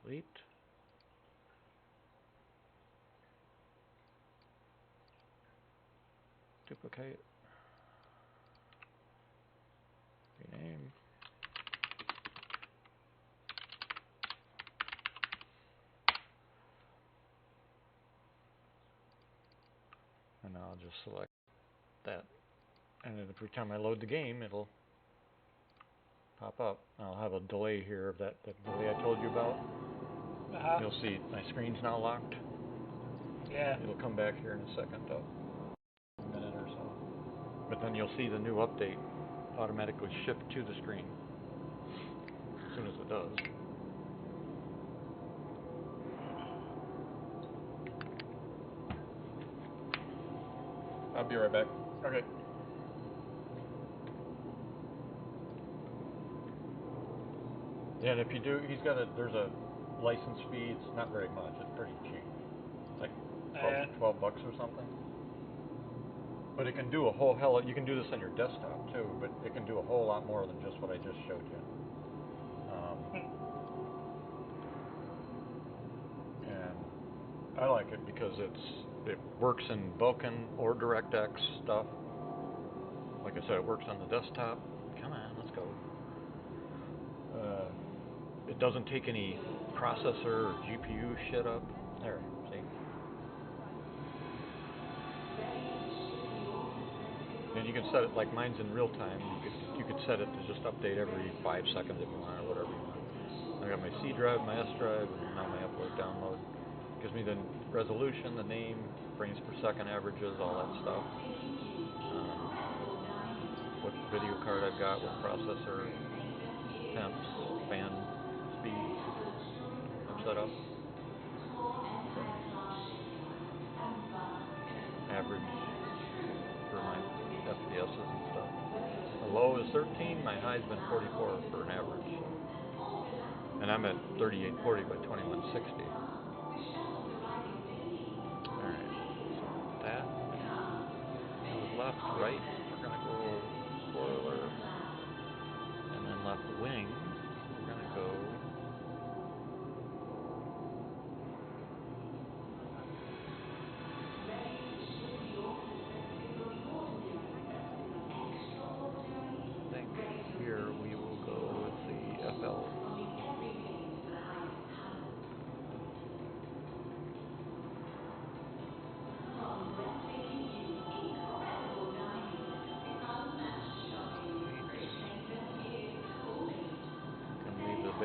Delete. Duplicate. Rename. And I'll just select that. And then every time I load the game, it'll pop up. I'll have a delay here of that delay I told you about. You'll see my screen's now locked. Yeah. It'll come back here in a second, though. A minute or so. But then you'll see the new update automatically shift to the screen as soon as it does. I'll be right back. Okay. Yeah, and if you do, there's a license fee. It's not very much. It's pretty cheap. It's like 12 bucks or something. But it can do a whole hell. You can do this on your desktop too, but it can do a whole lot more than just what I just showed you. And I like it because it works in Vulkan or DirectX stuff. Like I said, it works on the desktop. Come on, let's go. It doesn't take any processor or GPU shit up. There, see? And you can set it, like mine's in real time. You could set it to just update every 5 seconds if you want, or whatever you want. I got my C drive, my S drive, and now my upload download. Gives me the resolution, the name, frames per second averages, all that stuff. What video card I've got, what processor, temps, fan speed I'm set up. Average for my FPSs and stuff. The low is 13, my high's been 44 for an average. And I'm at 3840 by 2160. Alright, so that goes left, right. We're going to go spoiler. And then left wing, we're going to go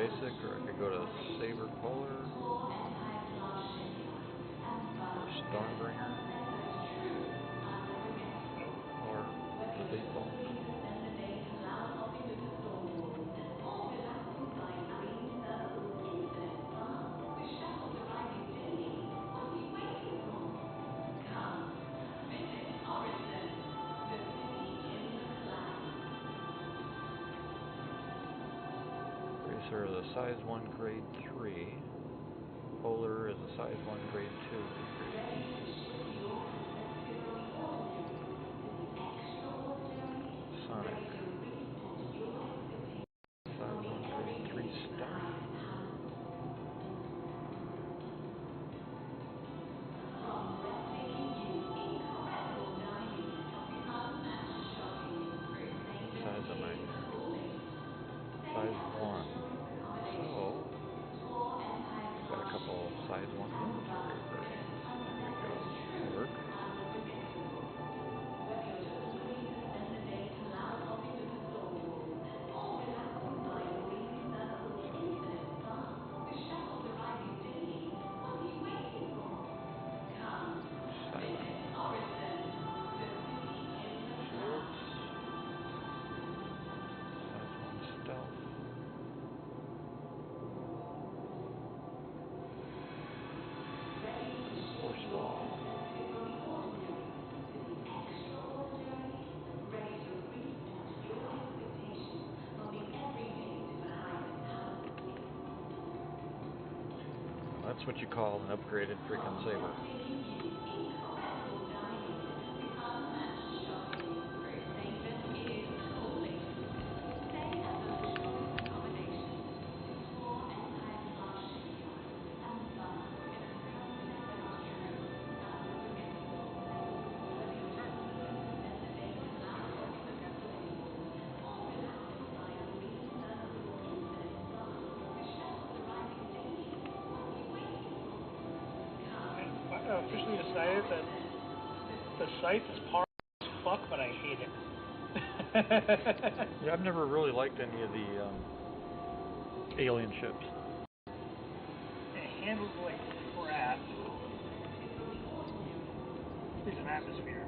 basic, or I could go to Saber Polar, or Stormbringer, or the default. Racer is a size 1 grade 3. Polar is a size 1 grade 2. Sonic. Size 1 grade 3 Stealth. Size of my size 1. So got a couple size 1 military versions. There we go. Work. Silent. Shields. Size 1 stealth. Force wall. That's what you call an upgraded freaking saber. Officially decided that the site is powerful as fuck, but I hate it. Yeah, I've never really liked any of the alien ships. It handles like crap. It's an atmosphere.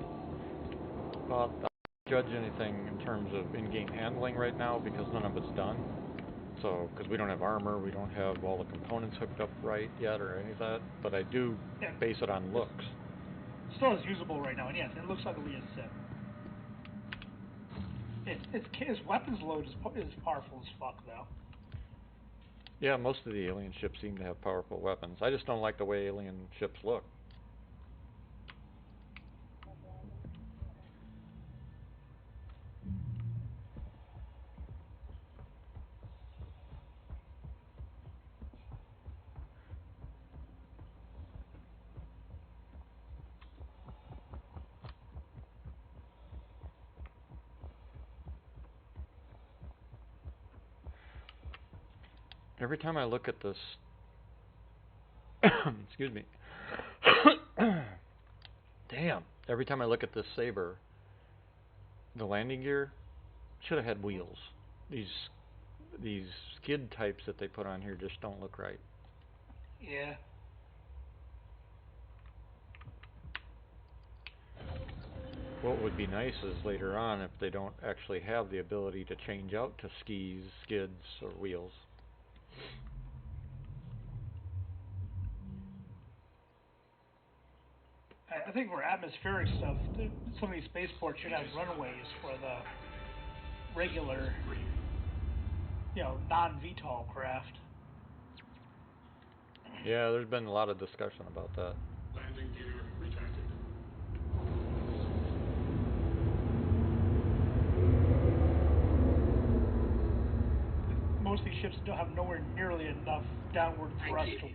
Well, I don't judge anything in terms of in-game handling right now because none of it's done. So, because we don't have armor, we don't have all the components hooked up right yet or any of that, but I do base it on looks. Still is usable right now, and yes, it looks ugly as sin. Its weapons load is powerful as fuck, though. Yeah, most of the alien ships seem to have powerful weapons. I just don't like the way alien ships look. Every time I look at this, excuse me, damn, every time I look at this saber, the landing gear should have had wheels. These skid types that they put on here just don't look right. Yeah. What would be nice is later on if they don't actually have the ability to change out to skis, skids, or wheels. I think for atmospheric stuff, some of these spaceports should have runways for the regular, non-VTOL craft. Yeah, there's been a lot of discussion about that. Landing gear retested. Most of these ships don't have nowhere nearly enough downward thrust to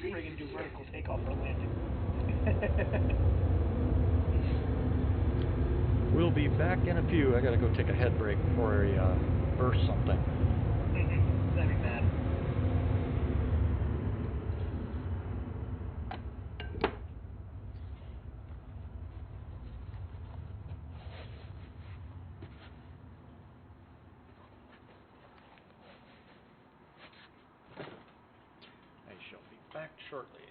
friggin' do vertical takeoff or landing. We'll be back in a few. I gotta go take a head break before I burst something. That'd be bad. shortly.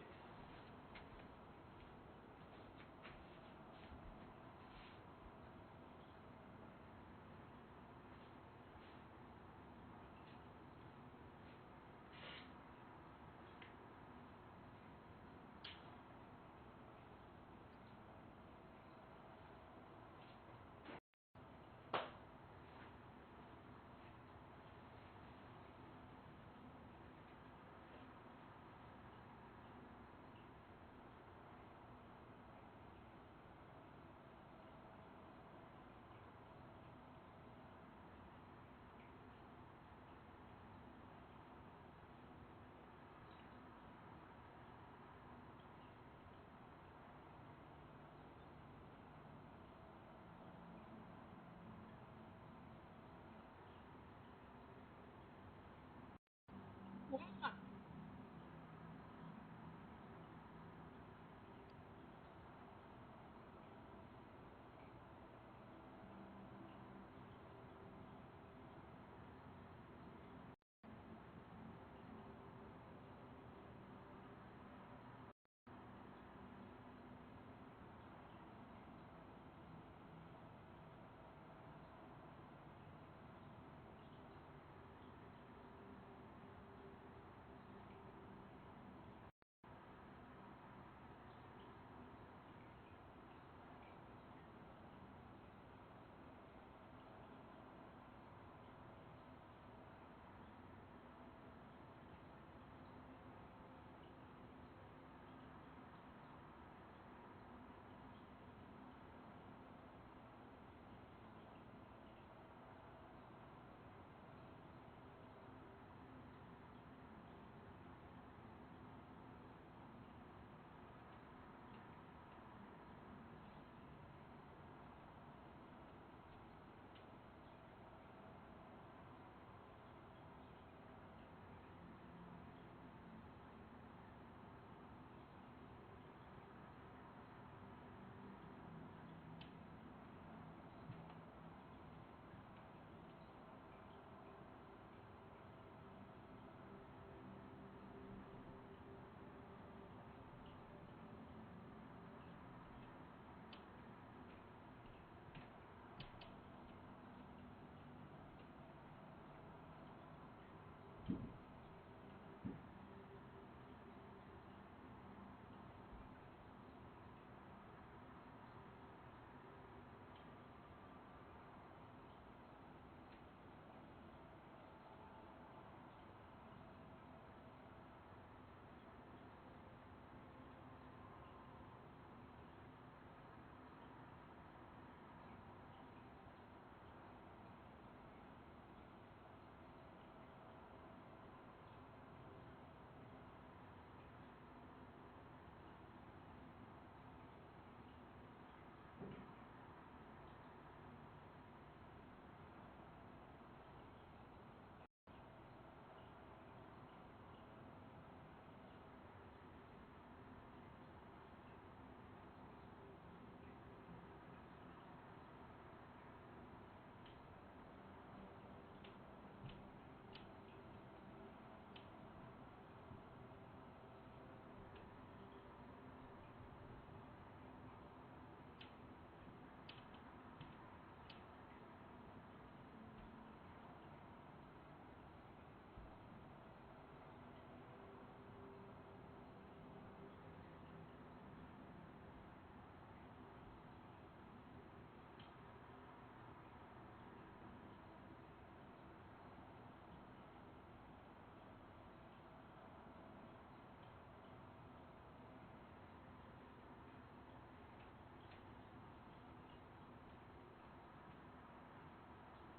What?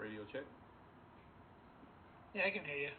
Radio check. Yeah, I can hear you.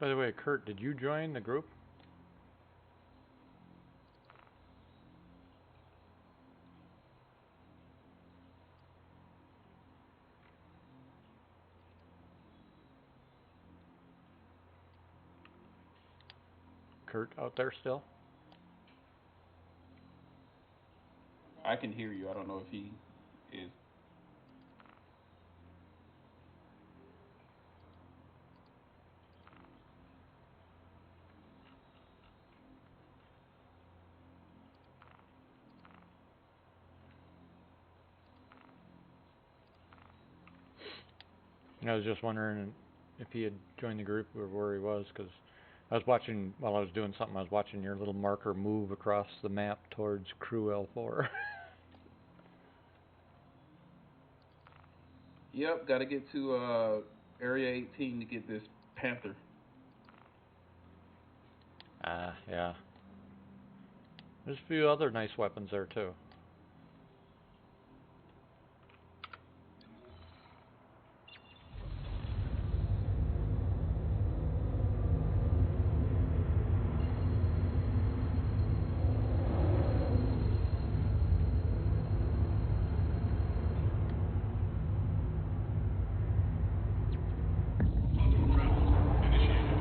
By the way, Kurt, did you join the group? Kurt out there still? I can hear you. I don't know if he is. I was just wondering if he had joined the group or where he was, because I was watching, while I was doing something, I was watching your little marker move across the map towards Crew L4. Yep, got to get to Area 18 to get this Panther. Yeah. There's a few other nice weapons there, too. Auto route initiated.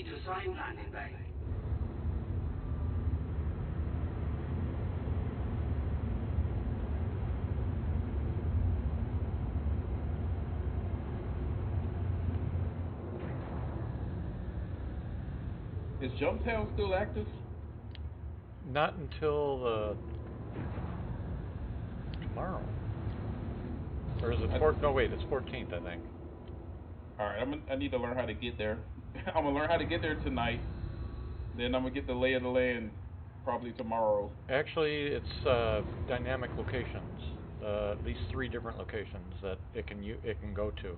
Proceed to assigned landing bay. Is Jumptown still active? Not until tomorrow. Or is it no, wait, it's 14th, I think. All right, I need to learn how to get there. I'm gonna learn how to get there tonight. Then I'm gonna get the lay of the land probably tomorrow. Actually, it's dynamic locations. At least 3 different locations that it can go to.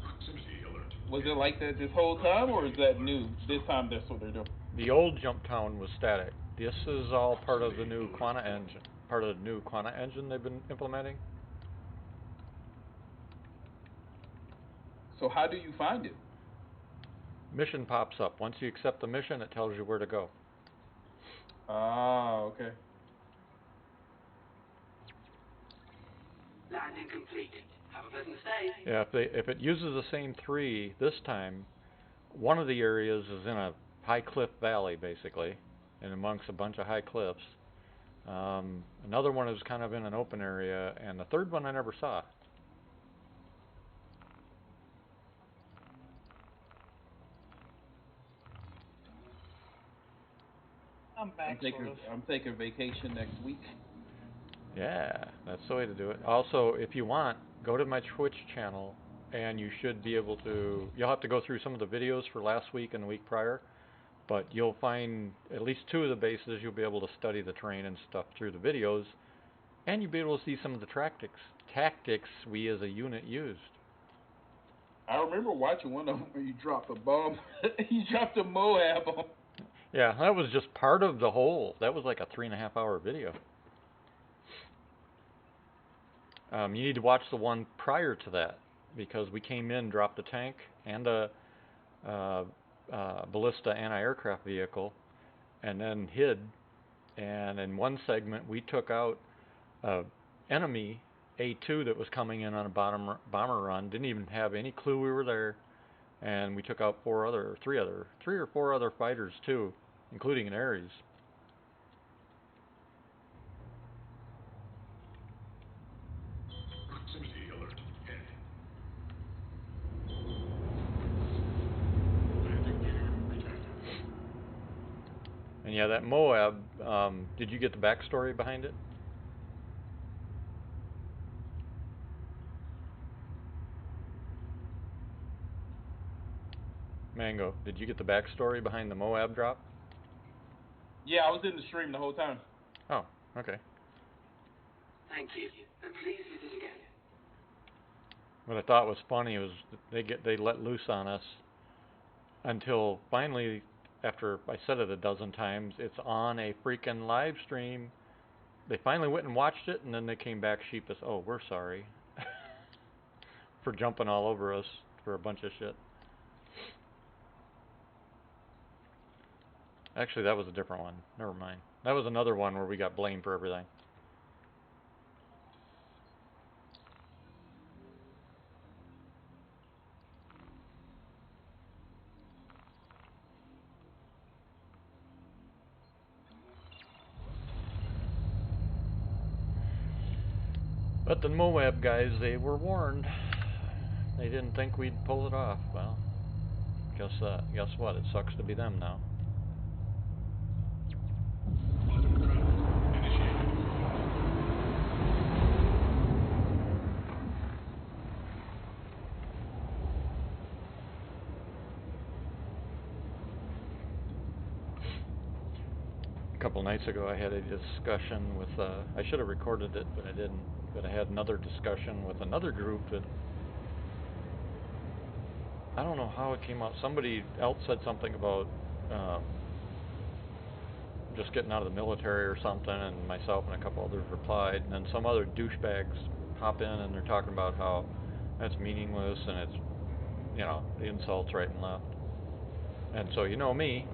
Proximity alert. Was it like that this whole time, or is that new? This time, that's what they're doing. The old Jump Town was static. This is all part of the new Quanta engine. Part of the new Quanta engine they've been implementing. So how do you find it? Mission pops up. Once you accept the mission, it tells you where to go. Ah, okay. Landing completed. Have a pleasant stay. Yeah, if it uses the same 3 this time, one of the areas is in a high cliff valley, basically, and amongst a bunch of high cliffs. Another one is kind of in an open area, and the third one I never saw. I'm back, sort of. I'm taking vacation next week. Yeah, that's the way to do it. Also, if you want, go to my Twitch channel, and you should be able to. You'll have to go through some of the videos for last week and the week prior, but you'll find at least 2 of the bases. You'll be able to study the terrain and stuff through the videos, and you'll be able to see some of the tactics we as a unit used. I remember watching one of them where you dropped a bomb. You dropped a Moab on. Yeah, that was just part of the whole. That was like a 3.5-hour video. You need to watch the one prior to that, because we came in, dropped a tank and a ballista anti-aircraft vehicle, and then hid. And in one segment, we took out enemy A2 that was coming in on a bomber run. Didn't even have any clue we were there, and we took out 3 or 4 other fighters too, including an Ares. Proximity alert. Head. Landing gear returned. And yeah, that Moab, did you get the backstory behind it? Mango, did you get the backstory behind the Moab drop? Yeah, I was in the stream the whole time. Oh, okay. Thank you. And please visit again. What I thought was funny was they let loose on us until finally, after I said it a dozen times, it's on a freaking live stream. They finally went and watched it, and then they came back sheepish. Oh, we're sorry for jumping all over us for a bunch of shit. Actually, that was a different one. Never mind. That was another one where we got blamed for everything. But the Moab guys, they were warned. They didn't think we'd pull it off. Well, guess what? It sucks to be them now. Quantum travel initiated. A couple nights ago, I had a discussion with. I should have recorded it, but I didn't. But I had another discussion with another group that. I don't know how it came out. Somebody else said something about just getting out of the military or something, and myself and a couple others replied, and then some other douchebags hop in and they're talking about how that's meaningless and it's, insults right and left. And so, you know me,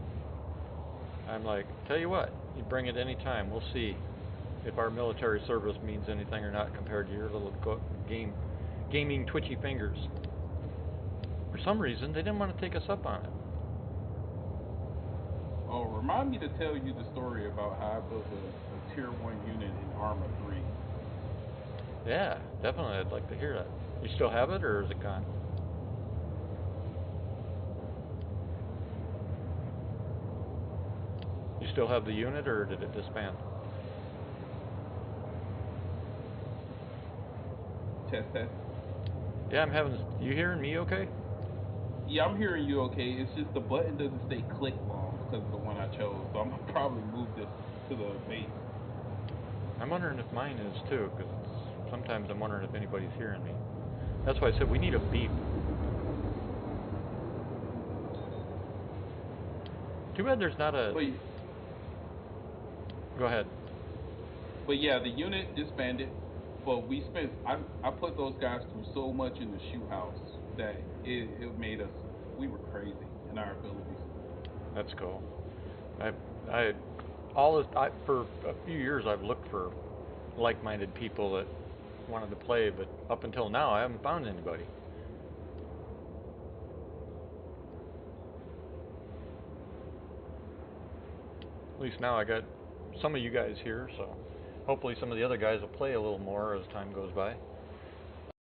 I'm like, tell you what, you bring it any time. We'll see if our military service means anything or not compared to your little gaming twitchy fingers. We're some reason, they didn't want to take us up on it. Oh, remind me to tell you the story about how I built a tier 1 unit in Arma 3. Yeah, definitely. I'd like to hear that. You still have it, or is it gone? You still have the unit, or did it disband? Test, test. Yeah, I'm having. You hearing me okay? Yeah, I'm hearing you okay. It's just the button doesn't stay click long because of the one I chose. So I'm gonna probably move this to the base. I'm wondering if mine is too, because sometimes I'm wondering if anybody's hearing me. That's why I said we need a beep. Too bad there's not a. Go ahead. But yeah, the unit disbanded. But we spent. I put those guys through so much in the shoot house that it made us. We were crazy in our abilities. That's cool. I all this for a few years I've looked for like-minded people that wanted to play, but up until now I haven't found anybody. At least now I got some of you guys here, so hopefully some of the other guys will play a little more as time goes by.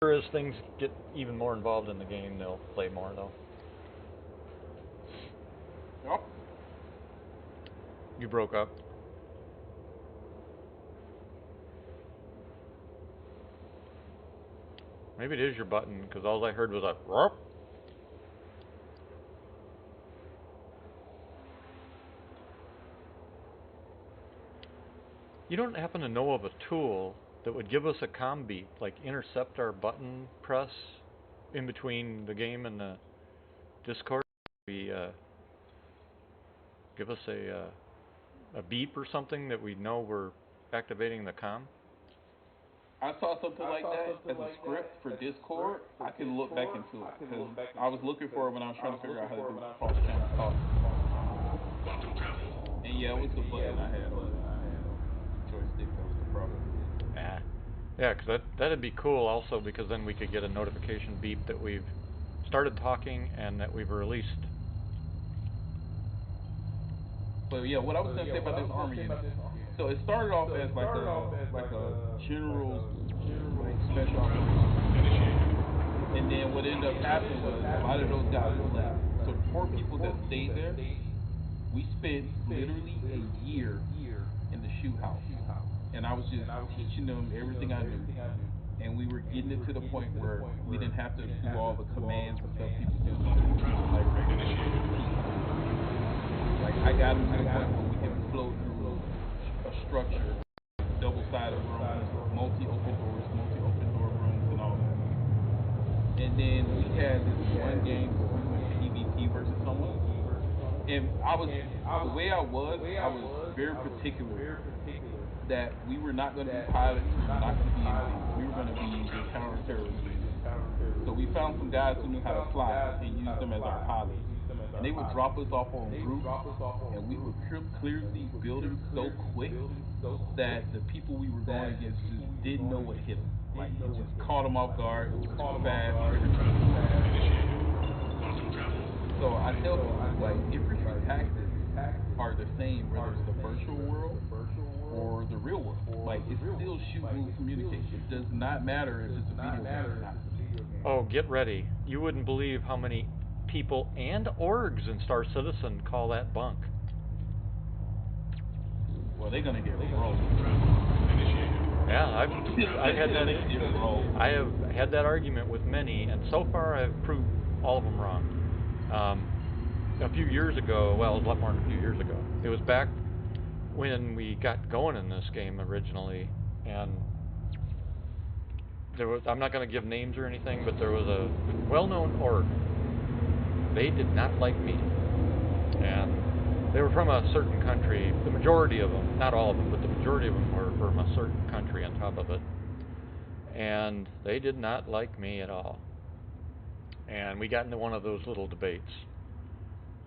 Or as things get even more involved in the game, they'll play more though. Yep. You broke up. Maybe it is your button, because all I heard was a "Rop." You don't happen to know of a tool that would give us a comm beep, like intercept our button press in between the game and the Discord? We give us a beep or something that we know we're activating the comm? I saw something like that as a script for Discord. I can look back into it because I was looking for it when I was trying to figure out how to do cross-channel talk. And yeah, it was the button I had on the joystick that was the problem. Yeah, because that'd be cool also, because then we could get a notification beep that we've started talking and that we've released. But yeah, what I was gonna say about this armor unit. So it started off as like a general like special operations. And then what ended up happening was a lot of those guys left. So the 4 people that stayed there, we spent literally a year in the shoot house. And I was just teaching them everything I knew. And we were getting it to the point where we didn't have to do all the commands and stuff people do like regular people. Like I got them to the point where we can flow through a structure, double-sided rooms, multi-open door rooms, and all that. And then we had this one game where we went PvP versus someone, and the way I was very particular that we were not going to be pilots, we were not going to be anything. We were going to be the counter-terrorist unit. So we found some guys who knew how to fly and used them as our pilots. And they would drop us off on roofs, and we were clearly building so quick that the people we were going against just didn't know what hit them. Like, it just caught them off guard. It was too fast. So I tell people, like, infantry tactics are the same whether it's the virtual world or the real world. Like, it's still shoot, move, communicate. It does not matter if it's a video game or not. Oh, get ready. You wouldn't believe how many people and orgs in Star Citizen call that bunk. Well, they're gonna get rolled. Yeah, I have had that argument with many, and so far I've proved all of them wrong. A few years ago, well, it was a lot more than a few years ago. It was back when we got going in this game originally, and I'm not going to give names or anything, but there was a well-known org. They did not like me, and they were from a certain country. The majority of them, not all of them, but the majority of them were from a certain country on top of it, and they did not like me at all. And we got into one of those little debates,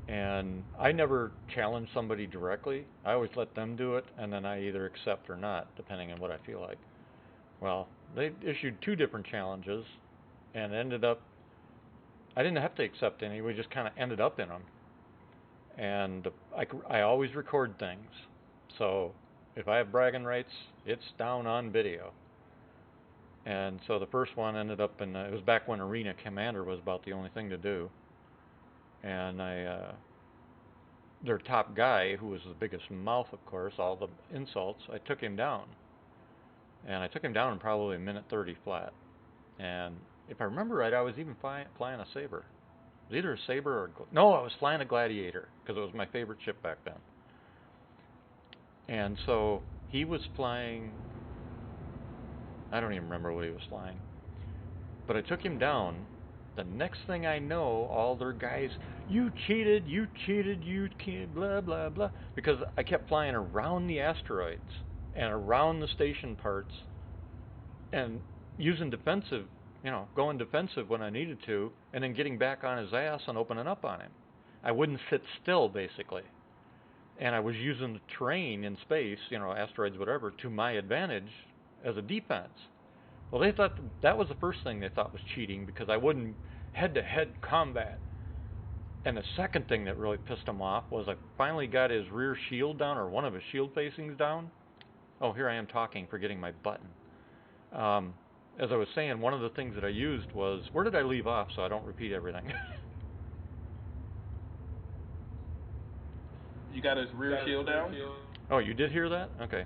and I never challenged somebody directly. I always let them do it, and then I either accept or not, depending on what I feel like. Well, they issued 2 different challenges, and ended up I didn't have to accept any. We just kind of ended up in them. And I always record things. So if I have bragging rights, it's down on video. And so the first one ended up in, it was back when Arena Commander was about the only thing to do. And their top guy, who was the biggest mouth, of course, all the insults, I took him down. And I took him down in probably a minute 30 flat. And if I remember right, I was even flying a Saber. It was either a Saber or no, I was flying a Gladiator because it was my favorite ship back then. And so he was flying, I don't even remember what he was flying, but I took him down. The next thing I know, all their guys, you cheated, you can't, blah, blah, blah, because I kept flying around the asteroids and around the station parts and using defensive, going defensive when I needed to, and then getting back on his ass and opening up on him. I wouldn't sit still, basically. And I was using the terrain in space, asteroids, whatever, to my advantage as a defense. Well, they thought that was the first thing they thought was cheating because I wouldn't head-to-head combat. And the second thing that really pissed them off was I finally got his rear shield down, or one of his shield facings down. Oh, here I am talking, forgetting my button. As I was saying, one of the things that I used was, where did I leave off so I don't repeat everything? You got his rear shield down? Oh, you did hear that? Okay.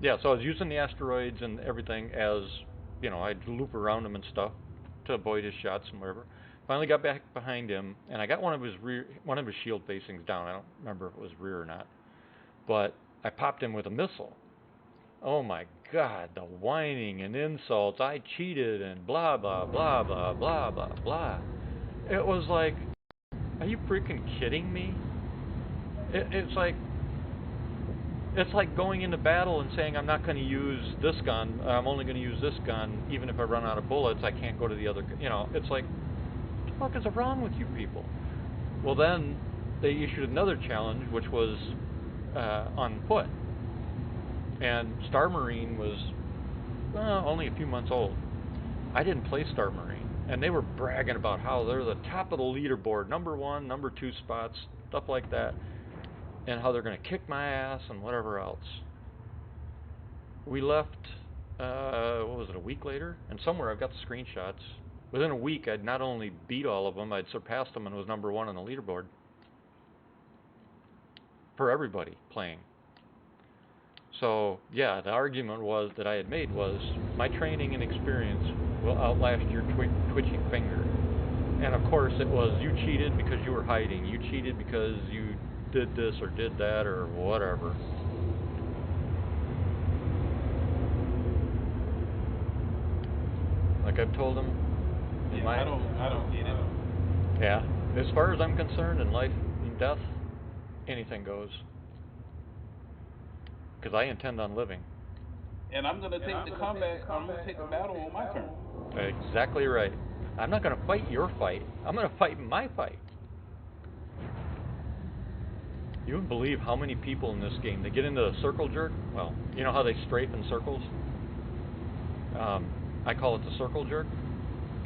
Yeah, so I was using the asteroids and everything as, I'd loop around him and stuff to avoid his shots and whatever. Finally got back behind him, and I got one of his shield facings down. I don't remember if it was rear or not. But I popped him with a missile. Oh my God, the whining and insults. I cheated and blah, blah, blah, blah, blah, blah, blah. It was like, are you freaking kidding me? It's like going into battle and saying I'm not going to use this gun. I'm only going to use this gun, even if I run out of bullets. I can't go to the other. It's like, what the fuck is wrong with you people? Well, then they issued another challenge, which was on foot. And Star Marine was only a few months old. I didn't play Star Marine, and they were bragging about how they're the top of the leaderboard, number 1, number 2 spots, stuff like that. And how they're going to kick my ass and whatever else. We left, what was it, a week later? And somewhere I've got the screenshots. Within a week, I'd not only beat all of them, I'd surpassed them and was number 1 on the leaderboard. For everybody playing. So, yeah, the argument was that I had made was, my training and experience will outlast your twitching finger. And of course it was, you cheated because you were hiding. You cheated because you did this or did that or whatever. Like I've told them. Yeah, I don't get it. Yeah, as far as I'm concerned, in life and death, anything goes. Because I intend on living. And I'm gonna take the combat. I'm gonna take the battle on my turn. Exactly right. I'm not gonna fight your fight. I'm gonna fight my fight. You wouldn't believe how many people in this game, they get into the circle jerk. Well, you know how they strafe in circles? I call it the circle jerk.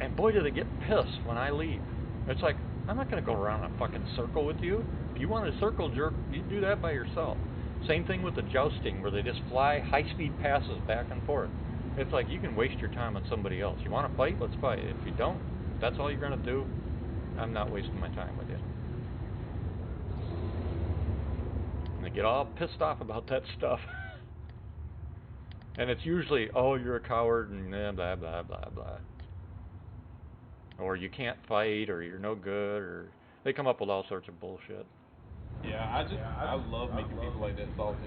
And boy, do they get pissed when I leave. It's like, I'm not going to go around a fucking circle with you. If you want a circle jerk, you do that by yourself. Same thing with the jousting, where they just fly high-speed passes back and forth. It's like, you can waste your time on somebody else. You want to fight? Let's fight. If you don't, if that's all you're going to do, I'm not wasting my time with you. And they get all pissed off about that stuff. And it's usually, oh, you're a coward, and blah, blah, blah, blah. Or you can't fight, or you're no good, or they come up with all sorts of bullshit. Yeah, I love making people like that salty.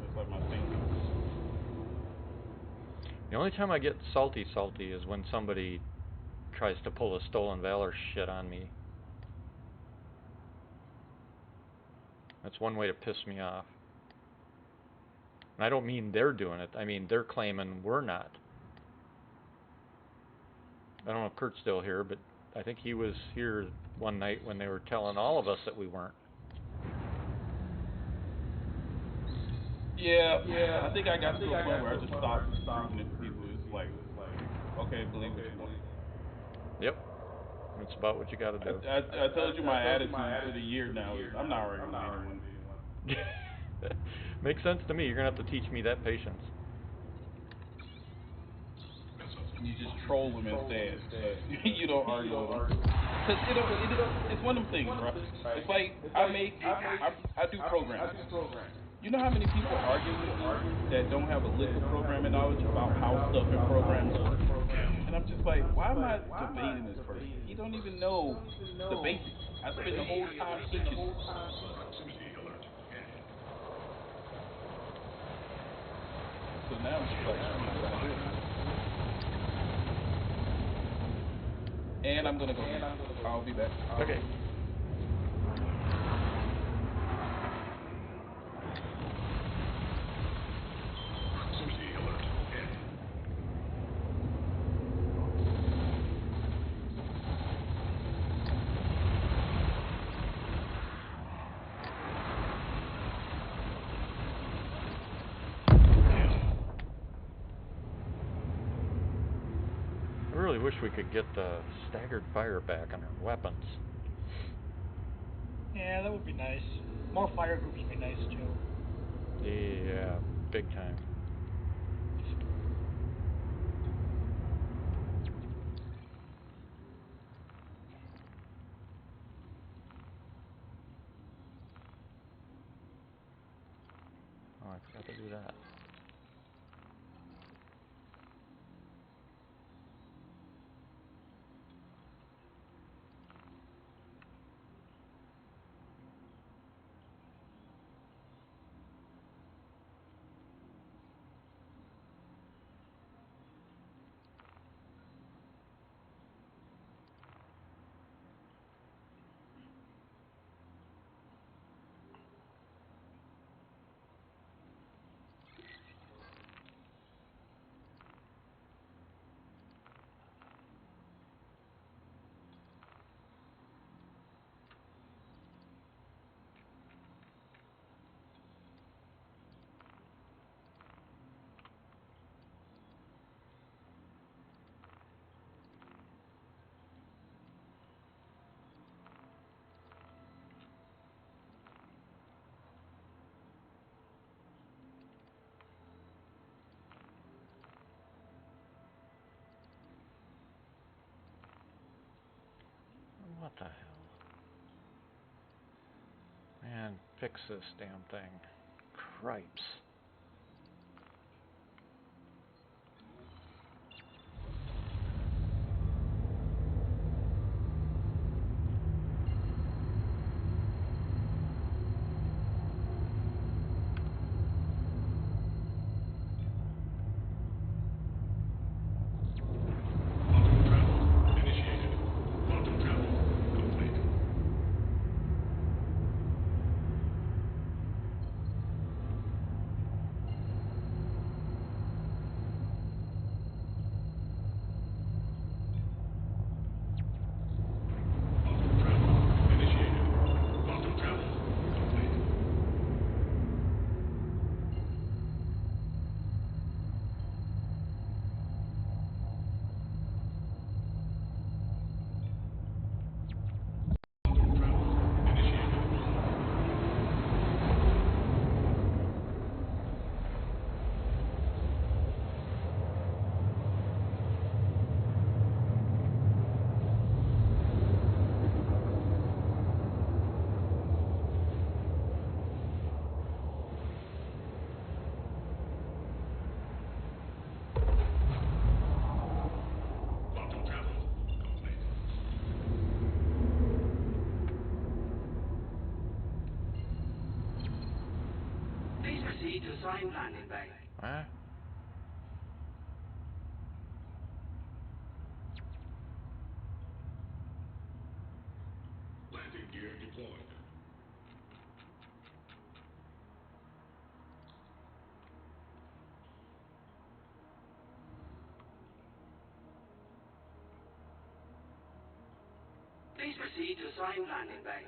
It's like my thing. The only time I get salty is when somebody tries to pull a stolen valor shit on me. That's one way to piss me off. And I don't mean they're doing it. I mean they're claiming we're not. I don't know if Kurt's still here, but I think he was here one night when they were telling all of us that we weren't. Yeah. I think I got to a point where I just stopped proving it to people. It's like, okay, believe what you want. Yep. It's about what you got to do. I told you my attitude for the year now is I'm not arguing with anyone. Makes sense to me. You're gonna have to teach me that patience. You just troll them instead. You don't argue with them. Cause it's one of them things, bro. It's like I do programming. You know how many people argue with me that don't have a lick of programming knowledge about how stuff in programs work? And I'm just like, why am I debating this person? He don't even know the basics. I spend the whole time teaching him. Proximity alert. So now I'm just like, I'm not gonna do it. And I'm gonna go. I'll be back. Okay. Proximity alert. I really wish we could get the staggered fire back on our weapons. Yeah, that would be nice. More fire groups would be nice too. Yeah, big time. Oh, I forgot to do that. What the hell? Man, fix this damn thing. Cripes. Quantum travel initiated. Quantum travel complete. Quantum travel initiated. Quantum travel complete. Quantum travel initiated. Quantum travel complete. Please proceed to assigned landing bay. Huh? Landing gear deployed. Please proceed to assigned landing bay.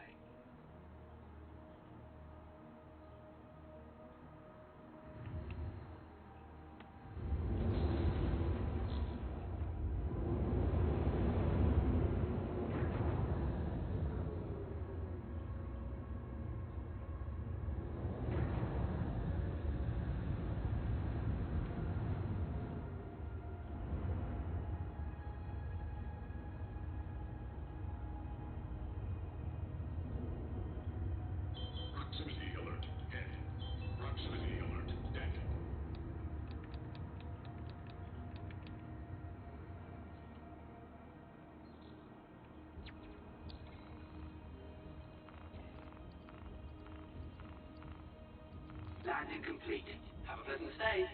Objective complete. Have a pleasant stay.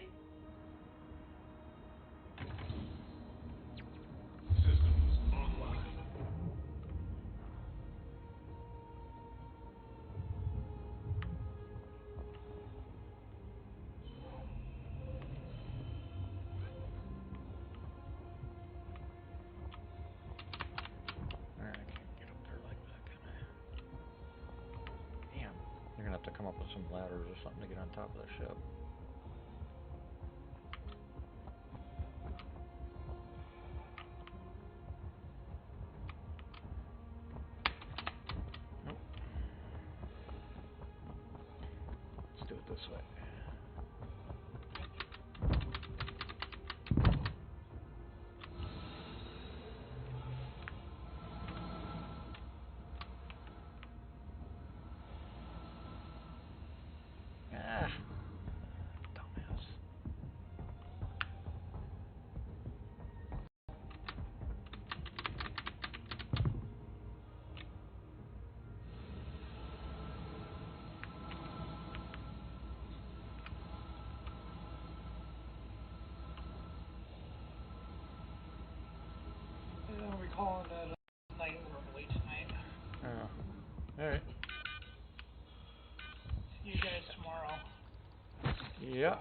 Systems online. I can't get up there like that, can I? Damn. You're gonna have to come up with some ladders or something to get on top of the ship. Nope. Let's do it this way. Ah, dumbass. I'll be calling that night early tonight. Oh, all right. See you guys tomorrow. Yeah.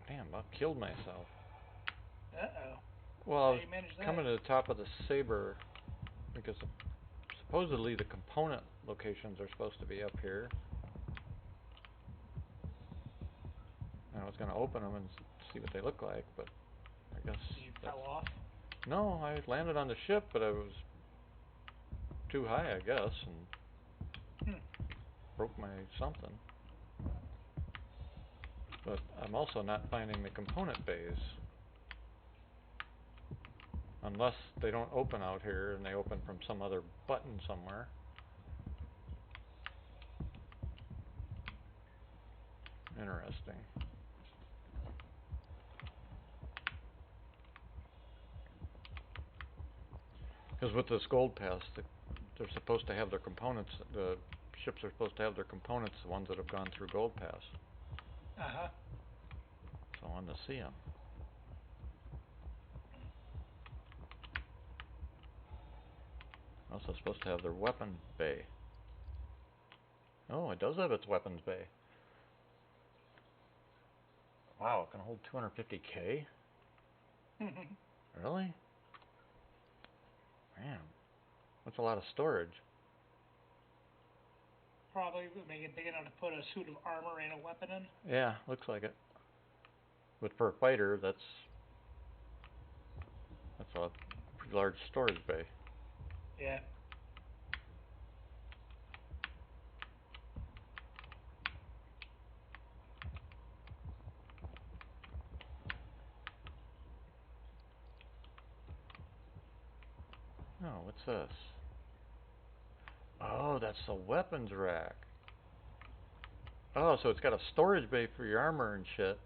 Damn, I killed myself. Uh-oh. Well, I How was you manage that? coming to the top of the Saber because supposedly the component locations are supposed to be up here. And I was going to open them and see what they look like, but I guess... You fell off? No, I landed on the ship, but I was too high, I guess, and broke my something. But I'm also not finding the component bays. Unless they don't open out here and they open from some other button somewhere. Interesting. Because with this gold pass, they're supposed to have their components, the ships are supposed to have their components, the ones that have gone through gold pass. Uh-huh. So I wanted to see them. Also supposed to have their weapon bay. Oh, it does have its weapons bay. Wow, it can hold 250K? Really? Man, that's a lot of storage. Probably would make it big enough to put a suit of armor and a weapon in. Yeah, looks like it. But for a fighter, that's a pretty large storage bay. Yeah. Oh, what's this? Oh, that's the weapons rack. Oh, so it's got a storage bay for your armor and shit.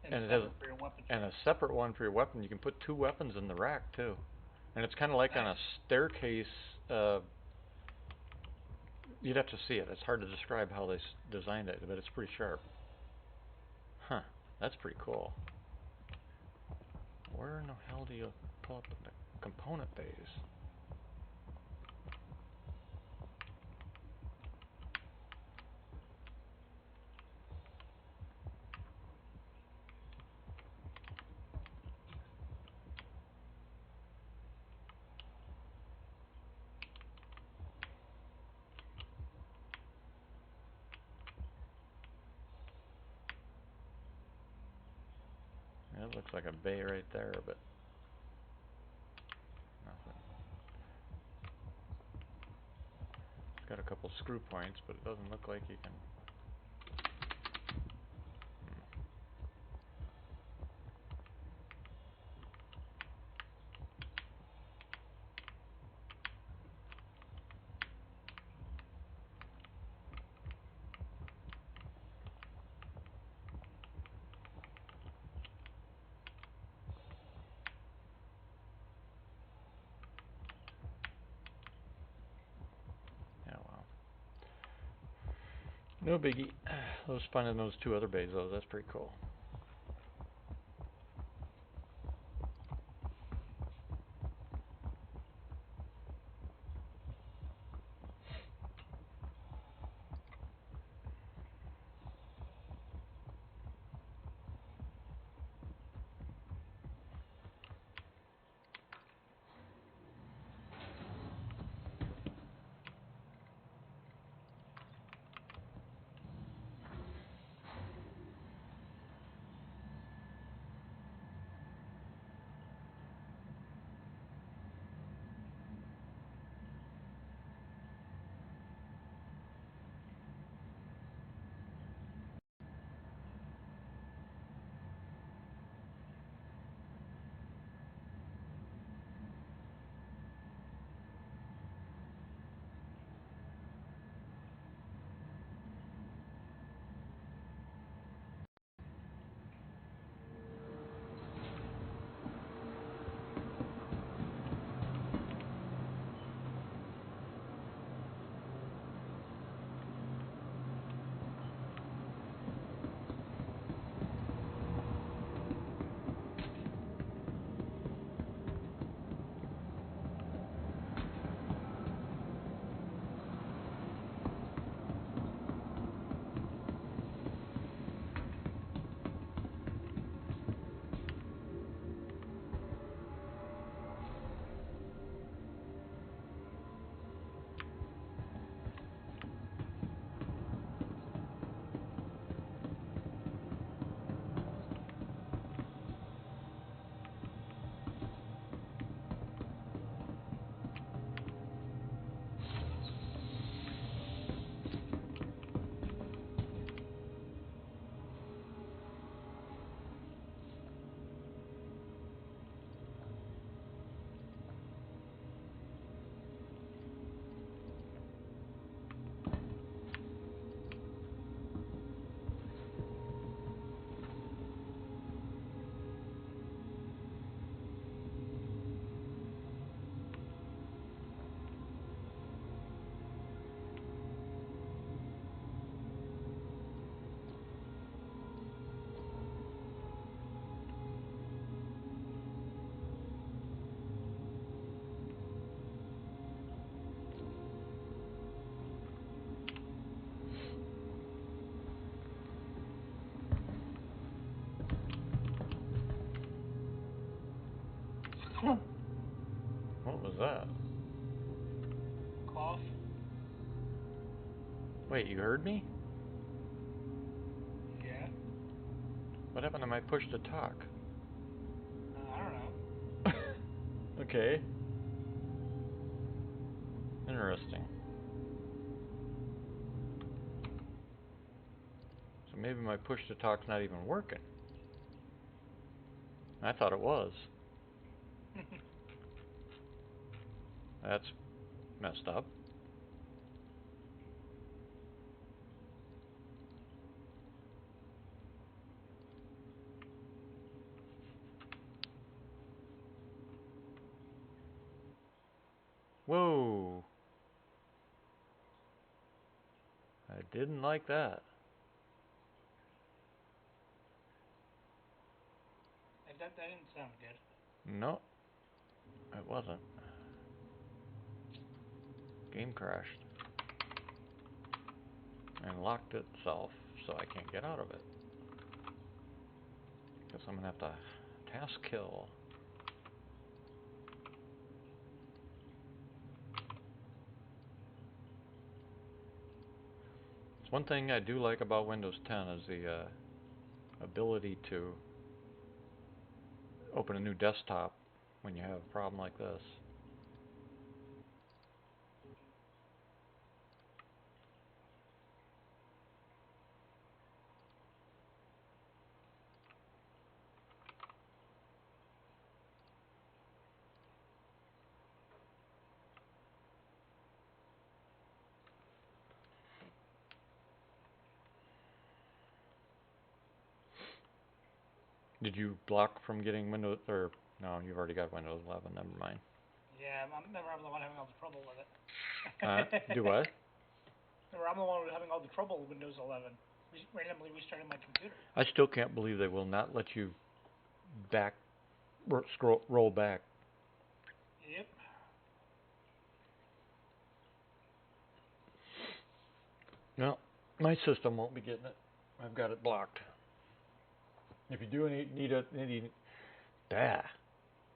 And it has for your weapon. and a separate one for your weapon. You can put two weapons in the rack too. And it's kind of like on a staircase. You'd have to see it. It's hard to describe how they designed it, but it's pretty sharp. Huh, that's pretty cool. Where in the hell do you pull up the component bays? Yeah, it looks like a bay right there, but nothing. It's got a couple screw points, but it doesn't look like you can... Yeah, well. No biggie. Those finding those two other bays though, that's pretty cool. What was that? Cough. Wait, you heard me? Yeah. What happened to my push to talk? I don't know. Okay. Interesting. So maybe my push to talk's not even working. I thought it was. That's messed up. Whoa. I didn't like that. That didn't sound good. No, it wasn't. Game crashed. And locked itself, so I can't get out of it. Guess I'm gonna have to task kill. It's one thing I do like about Windows 10 is the ability to open a new desktop when you have a problem like this. Did you block from getting Windows, or no, you've already got Windows 11, never mind. Yeah, I'm never the one having all the trouble with it. Do what? Remember, I'm the one who was having all the trouble with Windows 11. Randomly restarting my computer. I still can't believe they will not let you roll back. Yep. No, my system won't be getting it. I've got it blocked. If you do need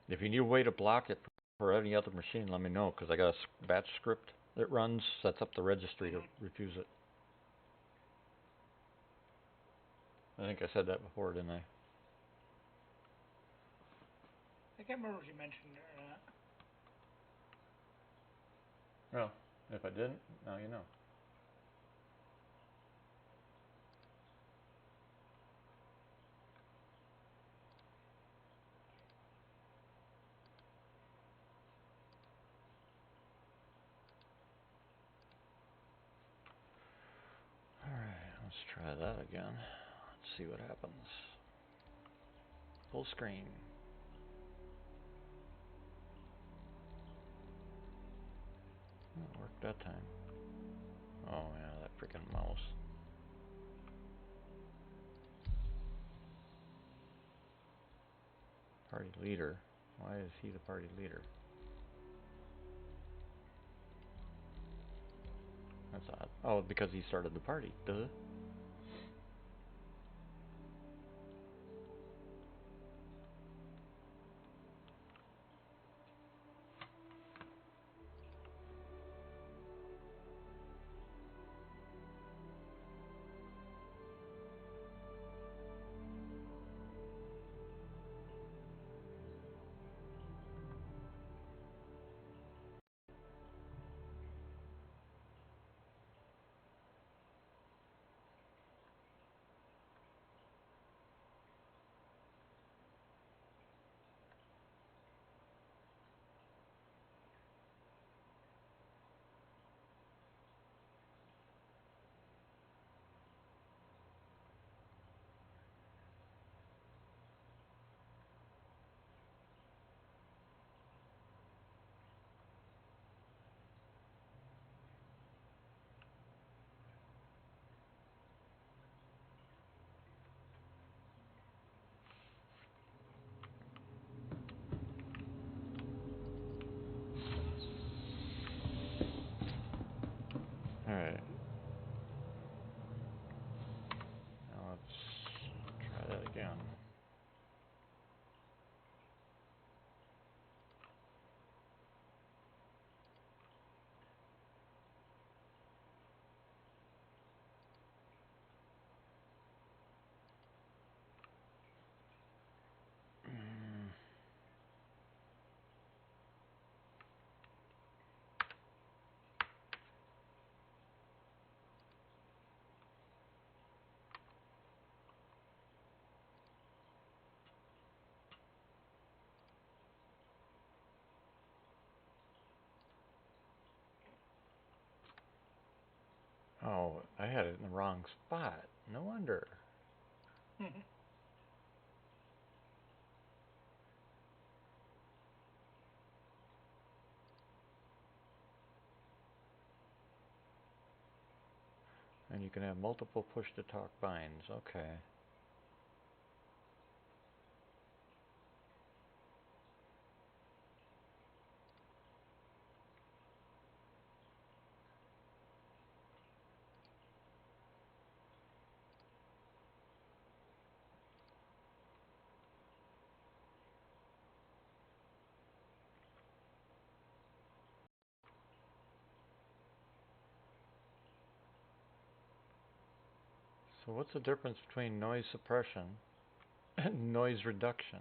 if you need a way to block it for any other machine, let me know, because I got a batch script that runs, sets up the registry to refuse it. I think I said that before, didn't I? I can't remember if you mentioned it or not. Well, if I didn't, now you know. Alright, let's try that again. Let's see what happens. Full screen. It worked that time. Oh yeah, that freaking mouse. Party leader. Why is he the party leader? That's odd. Oh, because he started the party. Duh. Alright. Now let's try that again. Oh, I had it in the wrong spot. No wonder. And you can have multiple push-to-talk binds. Okay. So what's the difference between noise suppression and noise reduction?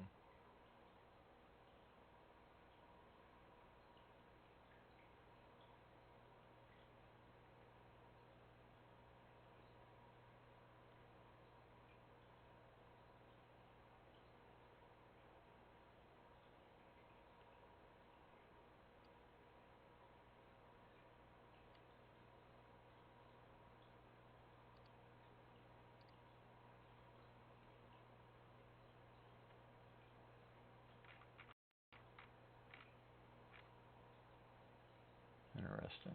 Interesting.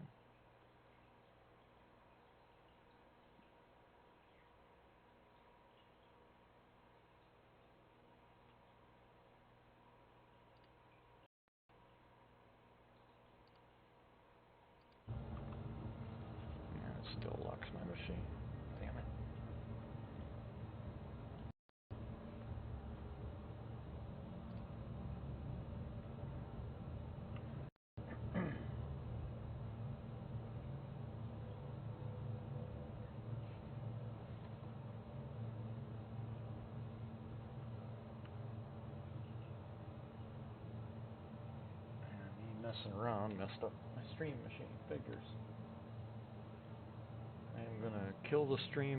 my machine. Damn it. And me messing around messed up my stream machine figures. I'm gonna kill the stream